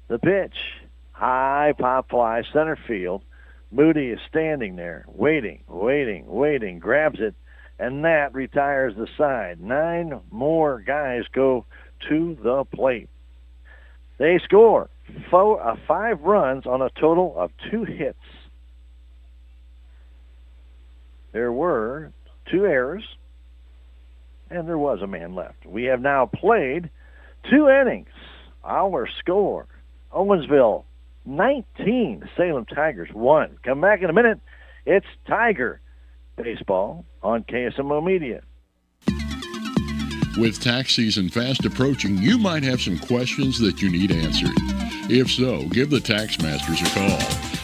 The pitch, high pop fly, center field. Moody is standing there, waiting, grabs it, and that retires the side. 9 more guys go to the plate. They score 5 runs on a total of 2 hits. There were 2 errors, and there was a man left. We have now played 2 innings. Our score, Owensville 19, Salem Tigers 1. Come back in a minute. It's Tiger Baseball on KSMO Media. With tax season fast approaching, you might have some questions that you need answered. If so, give the Tax Masters a call.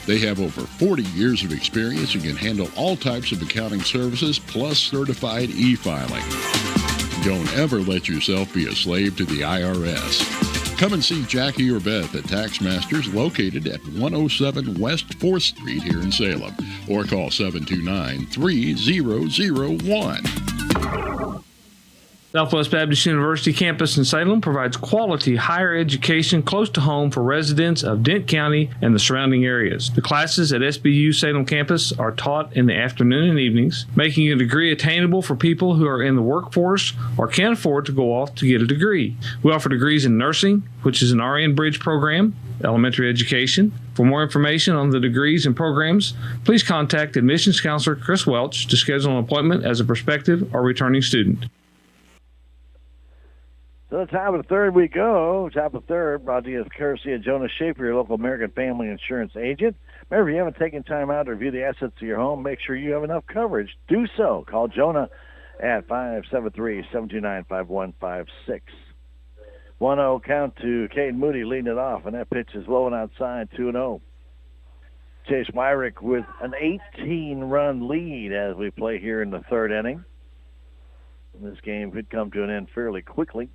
They have over 40 years of experience and can handle all types of accounting services plus certified e-filing. Don't ever let yourself be a slave to the IRS. Come and see Jackie or Beth at Tax Masters, located at 107 West 4th Street here in Salem, or call 729-3001. Southwest Baptist University campus in Salem provides quality higher education close to home for residents of Dent County and the surrounding areas. The classes at SBU Salem campus are taught in the afternoon and evenings, making a degree attainable for people who are in the workforce or can't afford to go off to get a degree. We offer degrees in nursing, which is an RN Bridge program, elementary education. For more information on the degrees and programs, please contact admissions counselor Chris Welch to schedule an appointment as a prospective or returning student. To the top of the third we go. Top of the third, brought to you courtesy of Jonah Schaefer, your local American Family Insurance agent. Remember, if you haven't taken time out to review the assets of your home, make sure you have enough coverage. Do so. Call Jonah at 573-729-5156. 1-0 count to Caden Moody leading it off, and that pitch is low and outside, 2-0. Chase Wyrick with an 18-run lead as we play here in the third inning. This game could come to an end fairly quickly.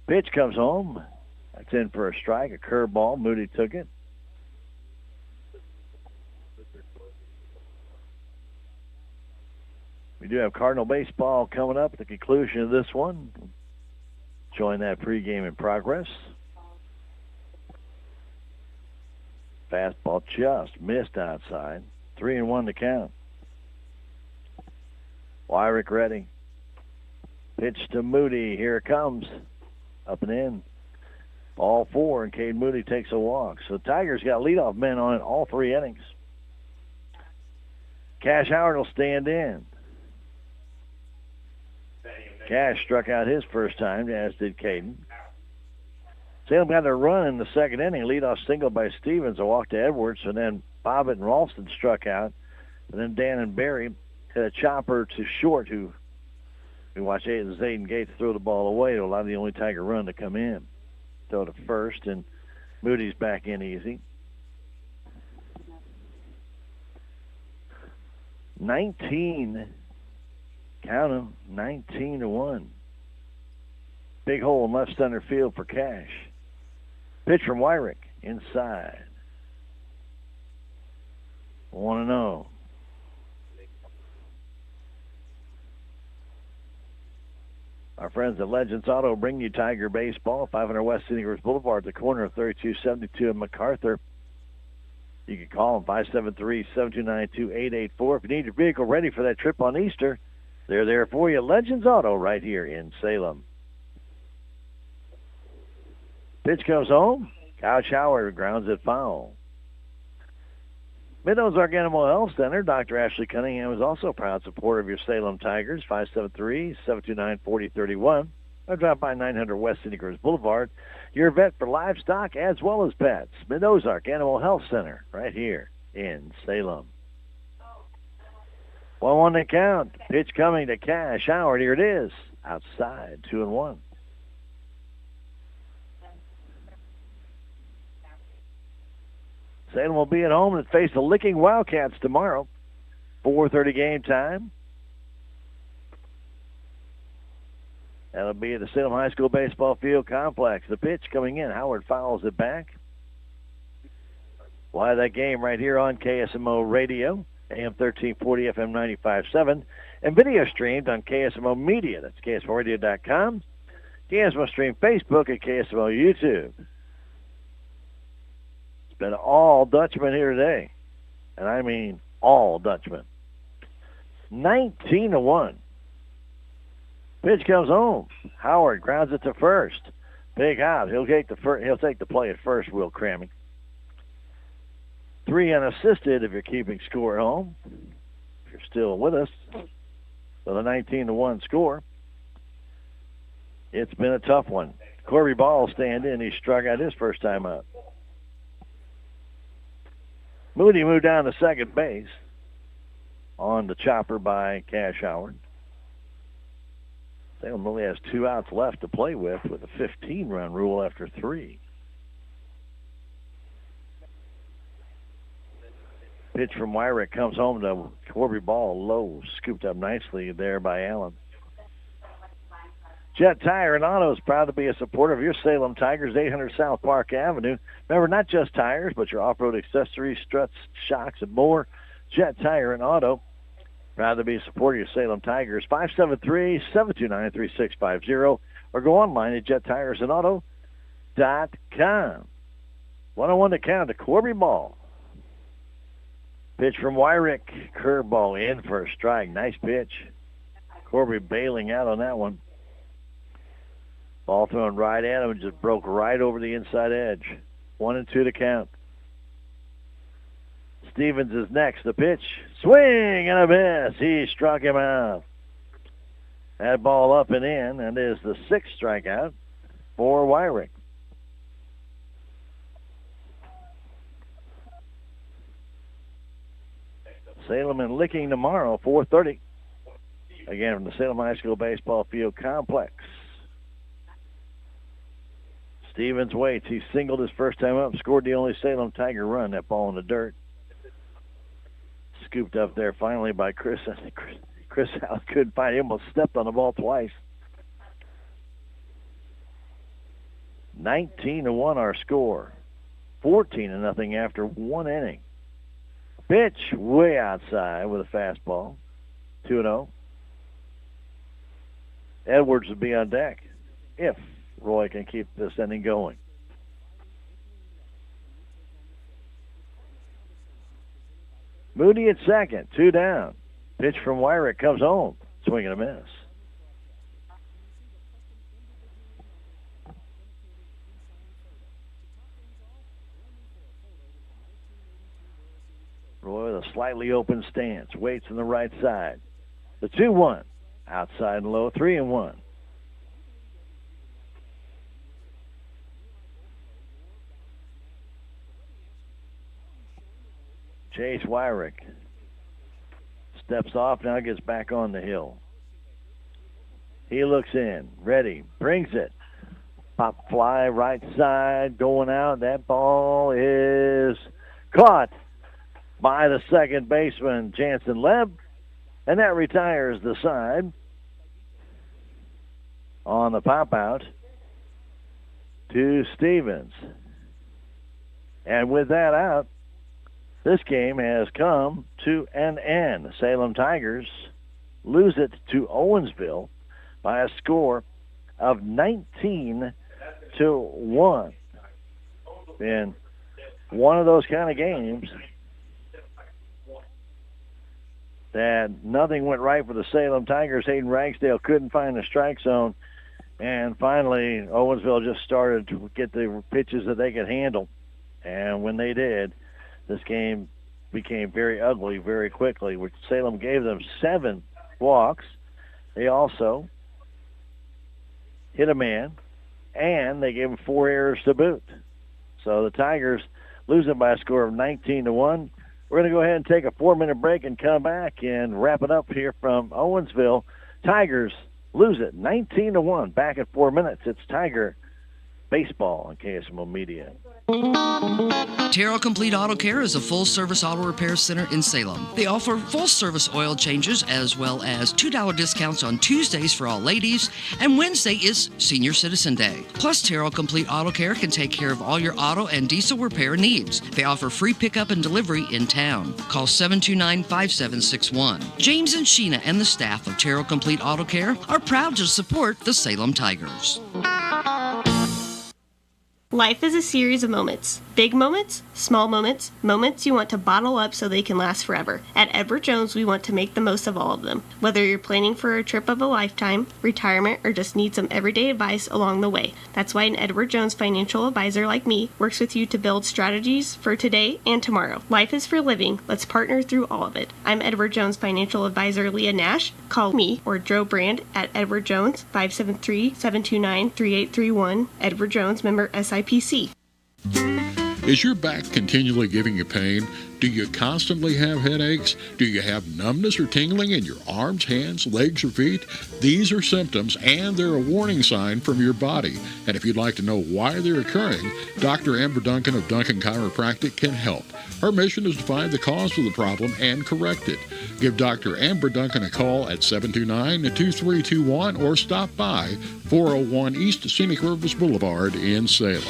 Pitch comes home. That's in for a strike, a curveball. Moody took it. We do have Cardinal baseball coming up at the conclusion of this one. Join that pregame in progress. Fastball just missed outside. 3-1 to count. Wyrick ready. Pitch to Moody. Here it comes. Up and in. Ball 4, and Cade Moody takes a walk. So Tigers got leadoff men on it all 3 innings. Cash Howard will stand in. Cash struck out his first time, as did Caden. Salem got a run in the second inning. Leadoff single by Stevens, a walk to Edwards, and then Bobbitt and Ralston struck out. And then Dan and Barry hit a chopper to short, who we watched Zayden Gates throw the ball away to allow the only Tiger run to come in. Throw to first, and Moody's back in easy. 19, count them, 19-1. Big hole in left center field for Cash. Pitch from Wyrick, inside. 1-0. Our friends at Legends Auto bring you Tiger Baseball, 500 West Scenic Ridge Boulevard, the corner of 3272 and MacArthur. You can call them 573-729-2884. If you need your vehicle ready for that trip on Easter, they're there for you. Legends Auto right here in Salem. Pitch comes home. Couch Howard grounds it foul. Mid-Ozark Animal Health Center, Dr. Ashley Cunningham is also a proud supporter of your Salem Tigers, 573-729-4031. Or drop by 900 West Scenic Ridge Boulevard. Your vet for livestock as well as pets. Mid-Ozark Animal Health Center, right here in Salem. 1-1 to count. Pitch coming to Cash Howard. Here it is. Outside, 2-1. Salem will be at home and face the Licking Wildcats tomorrow. 4:30 game time. That'll be at the Salem High School Baseball Field Complex. The pitch coming in. Howard fouls it back. We'll have that game right here on KSMO Radio, AM 1340, FM 95.7, and video streamed on KSMO Media. That's KSMORadio.com. KSMO Stream Facebook and KSMO YouTube. It's been all Dutchmen here today, and I mean all Dutchmen. 19-1. Pitch comes home. Howard grounds it to first. Big out. He'll take the play at first, Will Cramming. 3 unassisted if you're keeping score at home. If you're still with us. So the 19-1 score. It's been a tough one. Corby Ball stand in. He struck out his first time up. Moody moved down to second base on the chopper by Cash Howard. Salem only has 2 outs left to play with a 15-run rule after 3. Pitch from Wyrick comes home to Corby Ball, low, scooped up nicely there by Allen. Jet Tire and Auto is proud to be a supporter of your Salem Tigers, 800 South Park Avenue. Remember, not just tires, but your off-road accessories, struts, shocks, and more. Jet Tire and Auto. Proud to be a supporter of your Salem Tigers, 573-729-3650, or go online at jettiresandauto.com. 1-1 to count to Corby Ball. Pitch from Wyrick, curveball in for a strike. Nice pitch. Corby bailing out on that one. Ball thrown right at him and just broke right over the inside edge. 1-2 to count. Stevens is next. The pitch. Swing and a miss. He struck him out. That ball up and in, and is the 6th strikeout for Wyrick. Salem and Licking tomorrow, 4:30. Again, from the Salem High School Baseball Field Complex. Stevens waits. He singled his first time up, scored the only Salem Tiger run, that ball in the dirt. Scooped up there finally by Chris. Chris House couldn't find him. Almost stepped on the ball twice. 19-1 our score. 14-0 after 1 inning. Pitch way outside with a fastball. 2-0. Edwards will be on deck if Roy can keep this inning going. Moody at second, 2 down. Pitch from Wyrick comes home. Swing and a miss. Roy with a slightly open stance. Waits on the right side. The 2-1. Outside and low, 3-1. Chase Wyrick steps off, now gets back on the hill. He looks in, ready, brings it. Pop fly right side, going out. That ball is caught by the second baseman, Jansen Leb, and that retires the side on the pop out to Stevens. And with that out, this game has come to an end. Salem Tigers lose it to Owensville by a score of 19-1. In one of those kind of games that nothing went right for the Salem Tigers. Hayden Ragsdale couldn't find the strike zone. And finally, Owensville just started to get the pitches that they could handle. And when they did, this game became very ugly very quickly, which Salem gave them 7 walks. They also hit a man, and they gave them 4 errors to boot. So the Tigers lose it by a score of 19-1. We're going to go ahead and take a 4-minute break and come back and wrap it up here from Owensville. Tigers lose it 19-1. Back at 4 minutes. It's Tiger Baseball on KSMO Media. Terrell Complete Auto Care is a full-service auto repair center in Salem. They offer full-service oil changes as well as $2 discounts on Tuesdays for all ladies, and Wednesday is Senior Citizen Day. Plus, Terrell Complete Auto Care can take care of all your auto and diesel repair needs. They offer free pickup and delivery in town. Call 729-5761. James and Sheena and the staff of Terrell Complete Auto Care are proud to support the Salem Tigers. Life is a series of moments. Big moments, small moments, moments you want to bottle up so they can last forever. At Edward Jones, we want to make the most of all of them. Whether you're planning for a trip of a lifetime, retirement, or just need some everyday advice along the way. That's why an Edward Jones financial advisor like me works with you to build strategies for today and tomorrow. Life is for living. Let's partner through all of it. I'm Edward Jones financial advisor Leah Nash. Call me or Joe Brand at Edward Jones, 573-729-3831. Edward Jones, member SIPC. Is your back continually giving you pain? Do you constantly have headaches? Do you have numbness or tingling in your arms, hands, legs, or feet? These are symptoms, and they're a warning sign from your body. And if you'd like to know why they're occurring, Dr. Amber Duncan of Duncan Chiropractic can help. Her mission is to find the cause of the problem and correct it. Give Dr. Amber Duncan a call at 729-2321 or stop by 401 East Scenic Rivers Boulevard in Salem.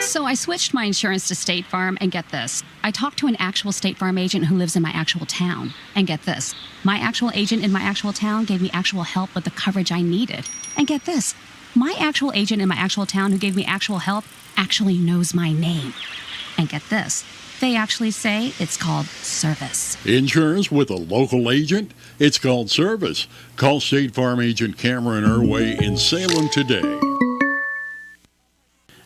So I switched my insurance to State Farm, and get this. I talked to an actual State Farm agent who lives in my actual town. And get this. My actual agent in my actual town gave me actual help with the coverage I needed. And get this. My actual agent in my actual town who gave me actual help actually knows my name. And get this. They actually say it's called service. Insurance with a local agent? It's called service. Call State Farm agent Cameron Irway in Salem today.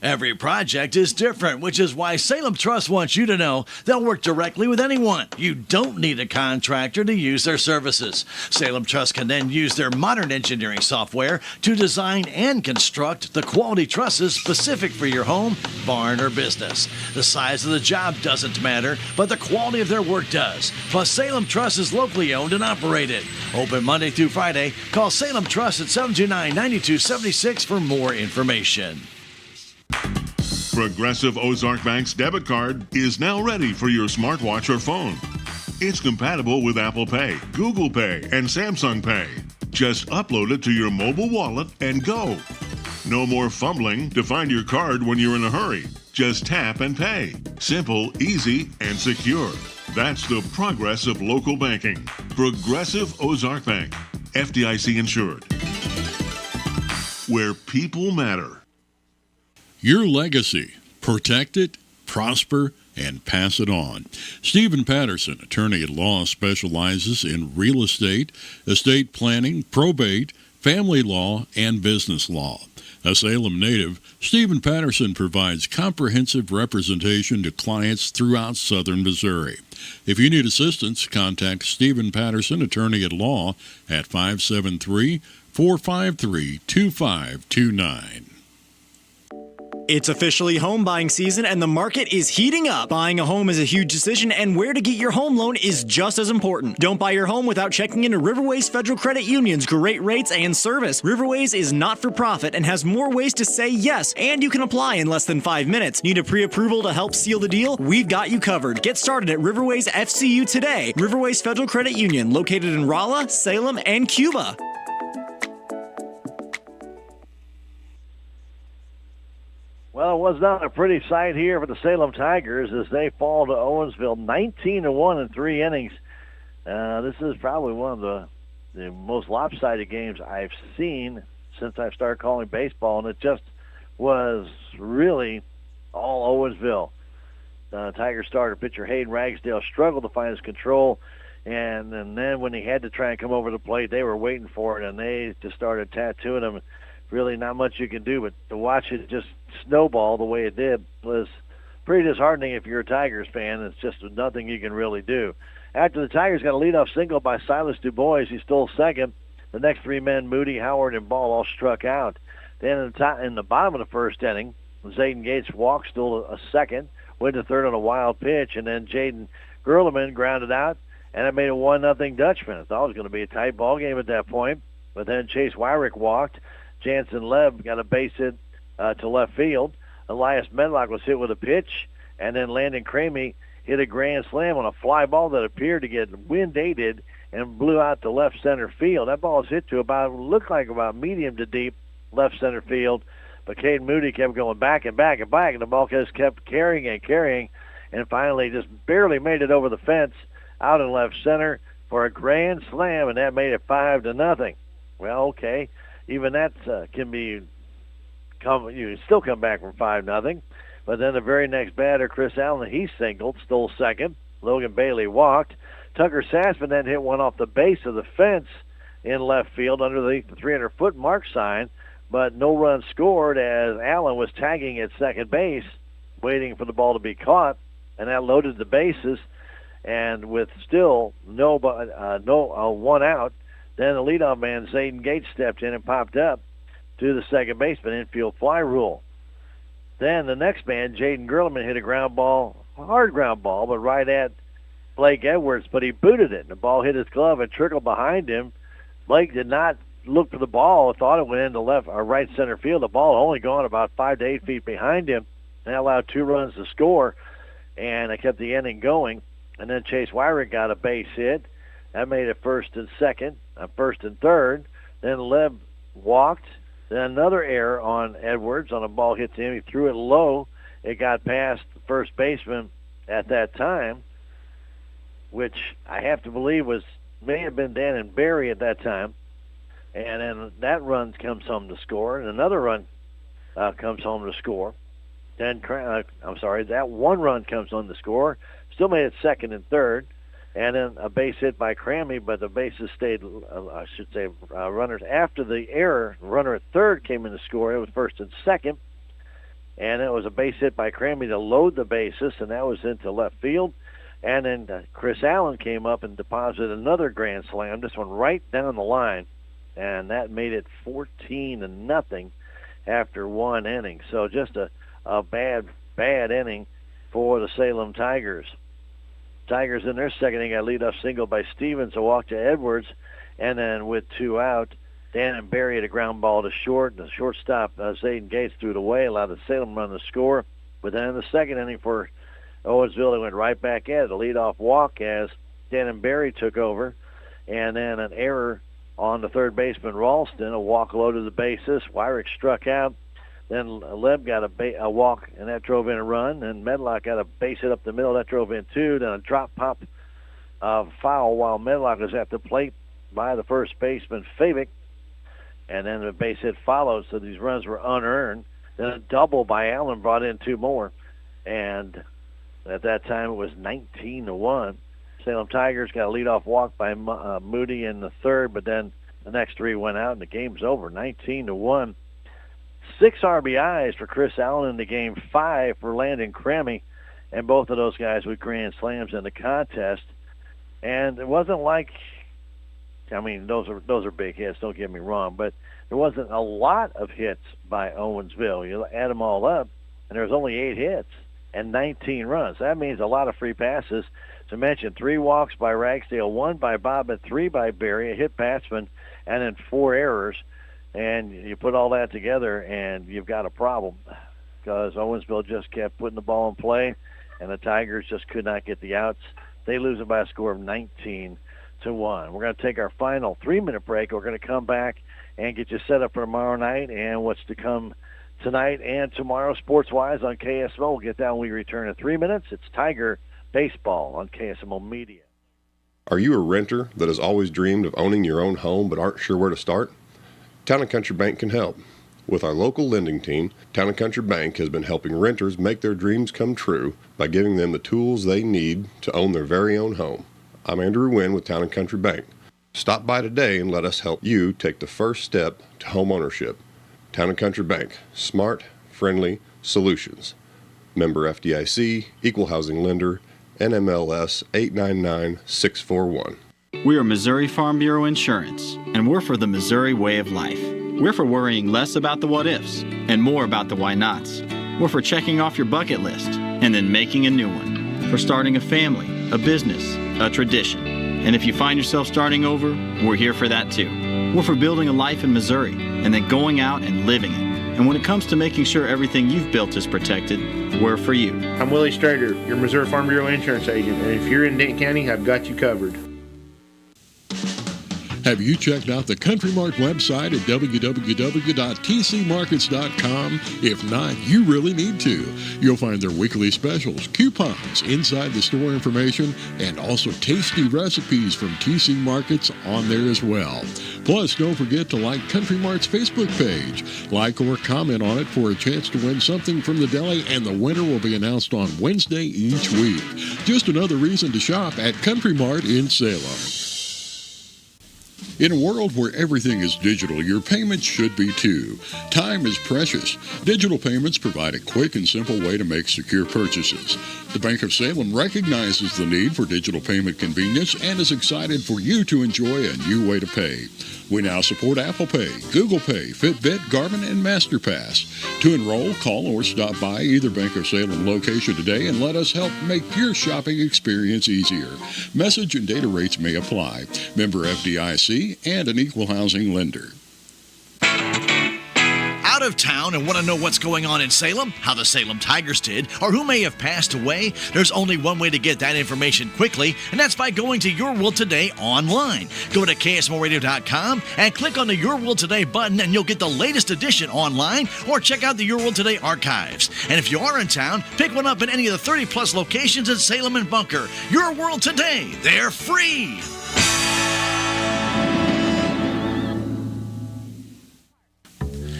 Every project is different, which is why Salem Trust wants you to know they'll work directly with anyone. You don't need a contractor to use their services. Salem Trust can then use their modern engineering software to design and construct the quality trusses specific for your home, barn, or business. The size of the job doesn't matter, but the quality of their work does. Plus, Salem Trust is locally owned and operated. Open Monday through Friday. Call Salem Trust at 729-9276 for more information. Progressive Ozark Bank's debit card is now ready for your smartwatch or phone. It's compatible with Apple Pay, Google Pay, and Samsung Pay. Just upload it to your mobile wallet and go. No more fumbling to find your card when you're in a hurry. Just tap and pay. Simple, easy, and secure. That's the progress of local banking. Progressive Ozark Bank, FDIC insured. Where people matter. Your legacy. Protect it, prosper, and pass it on. Stephen Patterson, attorney at law, specializes in real estate, estate planning, probate, family law, and business law. A Salem native, Stephen Patterson provides comprehensive representation to clients throughout southern Missouri. If you need assistance, contact Stephen Patterson, attorney at law, at 573-453-2529. It's officially home buying season and the market is heating up. Buying a home is a huge decision and where to get your home loan is just as important. Don't buy your home without checking into Riverways Federal Credit Union's great rates and service. Riverways is not for profit and has more ways to say yes, and you can apply in less than 5 minutes. Need a pre-approval to help seal the deal? We've got you covered. Get started at Riverways FCU today. Riverways Federal Credit Union, located in Rolla, Salem, and Cuba. Well, it was not a pretty sight here for the Salem Tigers as they fall to Owensville 19-1 in 3 innings. This is probably one of the most lopsided games I've seen since I've started calling baseball, and it just was really all Owensville. Tigers starter pitcher Hayden Ragsdale struggled to find his control, and then when he had to try and come over the plate, they were waiting for it, and they just started tattooing him. Really not much you can do, but to watch it just snowball the way it did was pretty disheartening if you're a Tigers fan. It's just nothing you can really do. After the Tigers got a leadoff single by Silas DuBois, he stole second. The next 3 men, Moody, Howard, and Ball, all struck out. Then in the bottom of the first inning, Zayden Gates walked, stole a second, went to third on a wild pitch, and then Jaden Gerleman grounded out, and it made a 1-0 Dutchman. I thought it was going to be a tight ball game at that point, but then Chase Wyrick walked. Jansen Leb got a base hit to left field. Elias Medlock was hit with a pitch, and then Landon Cramey hit a grand slam on a fly ball that appeared to get wind-aided and blew out to left center field. That ball was hit to looked like about medium to deep left center field, but Caden Moody kept going back and back and back, and the ball just kept carrying and carrying, and finally just barely made it over the fence out in left center for a grand slam, and that made it 5-0. Well, okay. Even that you can still come back from 5-0. But then the very next batter, Chris Allen, he singled, stole second. Logan Bailey walked. Tucker Sassman then hit one off the base of the fence in left field under the 300-foot mark sign, but no run scored as Allen was tagging at second base, waiting for the ball to be caught, and that loaded the bases. And with still no one out, then the leadoff man, Zayden Gates, stepped in and popped up to the second baseman infield fly rule. Then the next man, Jaden Gerleman, hit a ground ball, a hard ground ball, but right at Blake Edwards, but he booted it. The ball hit his glove and trickled behind him. Blake did not look for the ball, thought it went into left or right center field. The ball only gone about 5 to 8 feet behind him. That allowed 2 runs to score, and it kept the inning going. And then Chase Wyrick got a base hit. That made it first and third. Then Leb walked. Then another error on Edwards on a ball hit to him. He threw it low. It got past the first baseman at that time, which I have to believe may have been Dan and Barry at that time. And then that run comes home to score, and another run comes home to score. Then that one run comes home to score. Still made it second and third. And then a base hit by Crammy, but the bases stayed, runners after the error. Runner at third came in to score. It was first and second. And it was a base hit by Crammy to load the bases, and that was into left field. And then Chris Allen came up and deposited another grand slam, this one right down the line. And that made it 14-0 after 1 inning. So just a bad inning for the Salem Tigers. Tigers in their second inning got a leadoff single by Stevens, a walk to Edwards, and then with 2 out, Dan and Barry had a ground ball to short. The shortstop, Zayden Gates, threw it away, allowed the Salem run to score. But then in the second inning for Owensville, they went right back at it. A leadoff walk as Dan and Barry took over, and then an error on the third baseman, Ralston, a walk low to the bases. Wyrick struck out. Then Leb got a walk, and that drove in a run. And Medlock got a base hit up the middle. That drove in 2. Then a drop pop foul while Medlock was at the plate by the first baseman, Fabic. And then the base hit followed, so these runs were unearned. Then a double by Allen brought in 2 more. And at that time, it was 19-1. Salem Tigers got a leadoff walk by Moody in the third, but then the next 3 went out, and the game's over, 19-1. 6 RBIs for Chris Allen in the game, 5 for Landon Crammy, and both of those guys with grand slams in the contest. And it wasn't like, those are big hits, don't get me wrong, but there wasn't a lot of hits by Owensville. You add them all up, and there's only 8 hits and 19 runs. That means a lot of free passes. To mention 3 walks by Ragsdale, 1 by Bobbin, 3 by Berry, a hit batsman, and then 4 errors. And you put all that together, and you've got a problem because Owensville just kept putting the ball in play, and the Tigers just could not get the outs. They lose it by a score of 19-1. We're going to take our final 3-minute break. We're going to come back and get you set up for tomorrow night and what's to come tonight and tomorrow sports-wise on KSMO. We'll get that when we return in 3 minutes. It's Tiger Baseball on KSMO Media. Are you a renter that has always dreamed of owning your own home but aren't sure where to start? Town & Country Bank can help. With our local lending team, Town & Country Bank has been helping renters make their dreams come true by giving them the tools they need to own their very own home. I'm Andrew Wynn with Town & Country Bank. Stop by today and let us help you take the first step to home ownership. Town & Country Bank, smart, friendly solutions. Member FDIC, Equal Housing Lender, NMLS 899641. We are Missouri Farm Bureau Insurance, and we're for the Missouri way of life. We're for worrying less about the what-ifs and more about the why-nots. We're for checking off your bucket list and then making a new one. For starting a family, a business, a tradition. And if you find yourself starting over, we're here for that too. We're for building a life in Missouri and then going out and living it. And when it comes to making sure everything you've built is protected, we're for you. I'm Willie Strader, your Missouri Farm Bureau insurance agent, and if you're in Denton County, I've got you covered. Have you checked out the Country Mart website at www.tcmarkets.com? If not, you really need to. You'll find their weekly specials, coupons, inside the store information, and also tasty recipes from TC Markets on there as well. Plus, don't forget to like Country Mart's Facebook page. Like or comment on it for a chance to win something from the deli, and the winner will be announced on Wednesday each week. Just another reason to shop at Country Mart in Salem. In a world where everything is digital, your payments should be too. Time is precious. Digital payments provide a quick and simple way to make secure purchases. The Bank of Salem recognizes the need for digital payment convenience and is excited for you to enjoy a new way to pay. We now support Apple Pay, Google Pay, Fitbit, Garmin, and MasterPass. To enroll, call or stop by either Bank of Salem location today and let us help make your shopping experience easier. Message and data rates may apply. Member FDIC and an equal housing lender. Out of town and want to know what's going on in Salem, how the Salem Tigers did, or who may have passed away? There's only one way to get that information quickly, and that's by going to Your World Today online. Go to KSMORadio.com and click on the Your World Today button, and you'll get the latest edition online, or check out the Your World Today archives. And if you are in town, pick one up in any of the 30-plus locations in Salem and Bunker. Your World Today, they're free.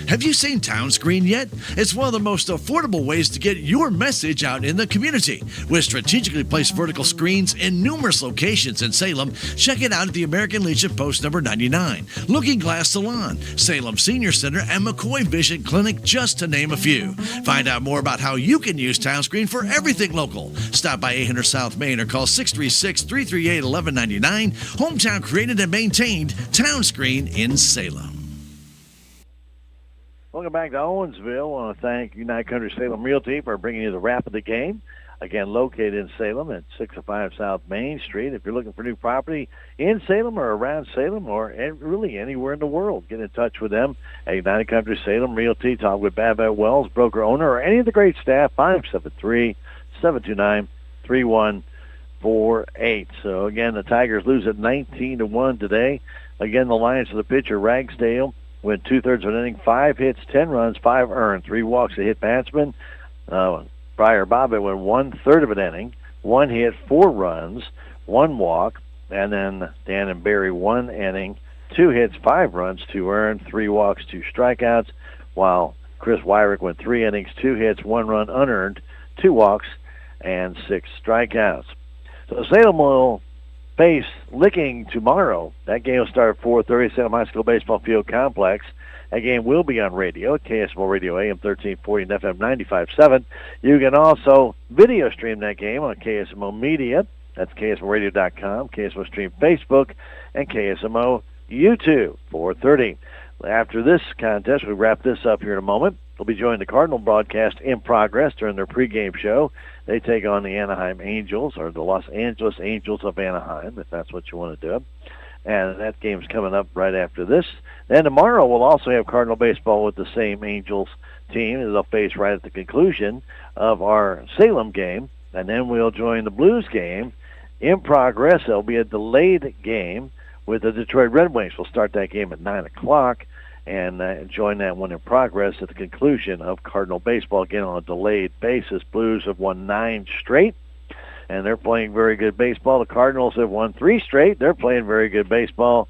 Have you seen Town Screen yet? It's one of the most affordable ways to get your message out in the community. With strategically placed vertical screens in numerous locations in Salem, check it out at the American Legion Post number 99, Looking Glass Salon, Salem Senior Center, and McCoy Vision Clinic, just to name a few. Find out more about how you can use Town Screen for everything local. Stop by 800 South Main or call 636-338-1199. Hometown created and maintained, Town Screen in Salem. Welcome back to Owensville. I want to thank United Country Salem Realty for bringing you the wrap of the game. Again, located in Salem at 605 South Main Street. If you're looking for new property in Salem or around Salem or really anywhere in the world, get in touch with them at United Country Salem Realty. Talk with Babette Wells, broker owner, or any of the great staff, 573-729-3148. So, again, the Tigers lose at 19-1 today. Again, the Lions for the pitcher, Ragsdale, went 2/3 of an inning, 5 hits, 10 runs, 5 earned, 3 walks, a hit batsman. Briar Bobbitt went 1/3 of an inning, 1 hit, 4 runs, 1 walk, and then Dan and Barry 1 inning, 2 hits, 5 runs, 2 earned, 3 walks, 2 strikeouts, while Chris Wyrick went 3 innings, 2 hits, 1 run unearned, 2 walks, and 6 strikeouts. So Salem will face Licking tomorrow. That game will start at 4:30, Salem High School Baseball Field Complex. That game will be on radio at KSMO Radio AM 1340 and FM 95.7. You can also video stream that game on KSMO Media. That's KSMORadio.com, KSMO Stream Facebook, and KSMO YouTube. 4:30. After this contest, we wrap this up here in a moment. We'll be joining the Cardinal broadcast in progress during their pregame show. They take on the Anaheim Angels, or the Los Angeles Angels of Anaheim, if that's what you want to do. And that game's coming up right after this. Then tomorrow we'll also have Cardinal baseball with the same Angels team that they'll face right at the conclusion of our Salem game. And then we'll join the Blues game in progress. There'll be a delayed game with the Detroit Red Wings. We'll start that game at 9 o'clock and join that one in progress at the conclusion of Cardinal baseball, again on a delayed basis. Blues have won 9 straight, and they're playing very good baseball. The Cardinals have won 3 straight. They're playing very good baseball.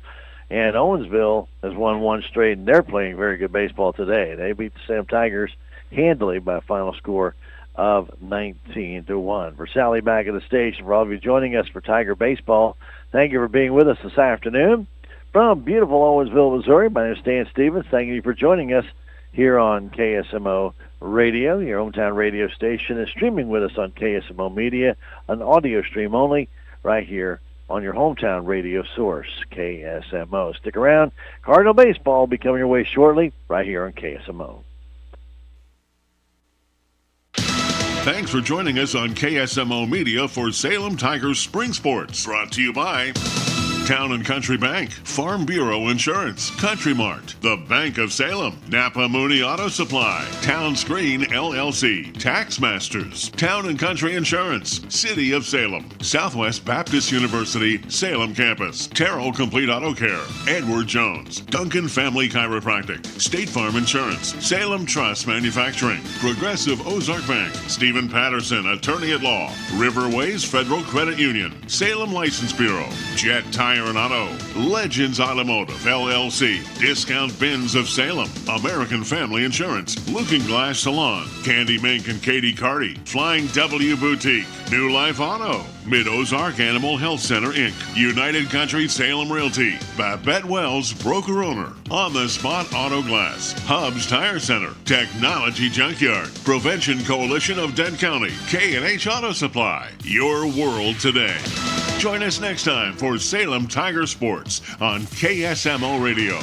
And Owensville has won 1 straight, and they're playing very good baseball today. They beat the Salem Tigers handily by a final score of 19-1. For Sally back at the station, for all of you joining us for Tiger Baseball, thank you for being with us this afternoon. From beautiful Owensville, Missouri, my name is Stan Stevens. Thank you for joining us here on KSMO Radio, your hometown radio station, and streaming with us on KSMO Media, an audio stream only, right here on your hometown radio source, KSMO. Stick around. Cardinal Baseball will be coming your way shortly, right here on KSMO. Thanks for joining us on KSMO Media for Salem Tigers Spring Sports. Brought to you by Town & Country Bank, Farm Bureau Insurance, Country Mart, The Bank of Salem, Napa Mooney Auto Supply, Town Screen LLC, Tax Masters, Town & Country Insurance, City of Salem, Southwest Baptist University, Salem Campus, Terrell Complete Auto Care, Edward Jones, Duncan Family Chiropractic, State Farm Insurance, Salem Trust Manufacturing, Progressive Ozark Bank, Stephen Patterson, Attorney at Law, Riverways Federal Credit Union, Salem License Bureau, Jet Tire and Auto, Legends Automotive, LLC, Discount Bins of Salem, American Family Insurance, Looking Glass Salon, Candy Mink and Katie Carty, Flying W Boutique, New Life Auto, Mid-Ozark Animal Health Center, Inc., United Country Salem Realty, Babette Wells, Broker Owner, On the Spot Auto Glass, Hubs Tire Center, Technology Junkyard, Prevention Coalition of Dent County, K&H Auto Supply, your world today. Join us next time for Salem Tiger Sports on KSMO Radio.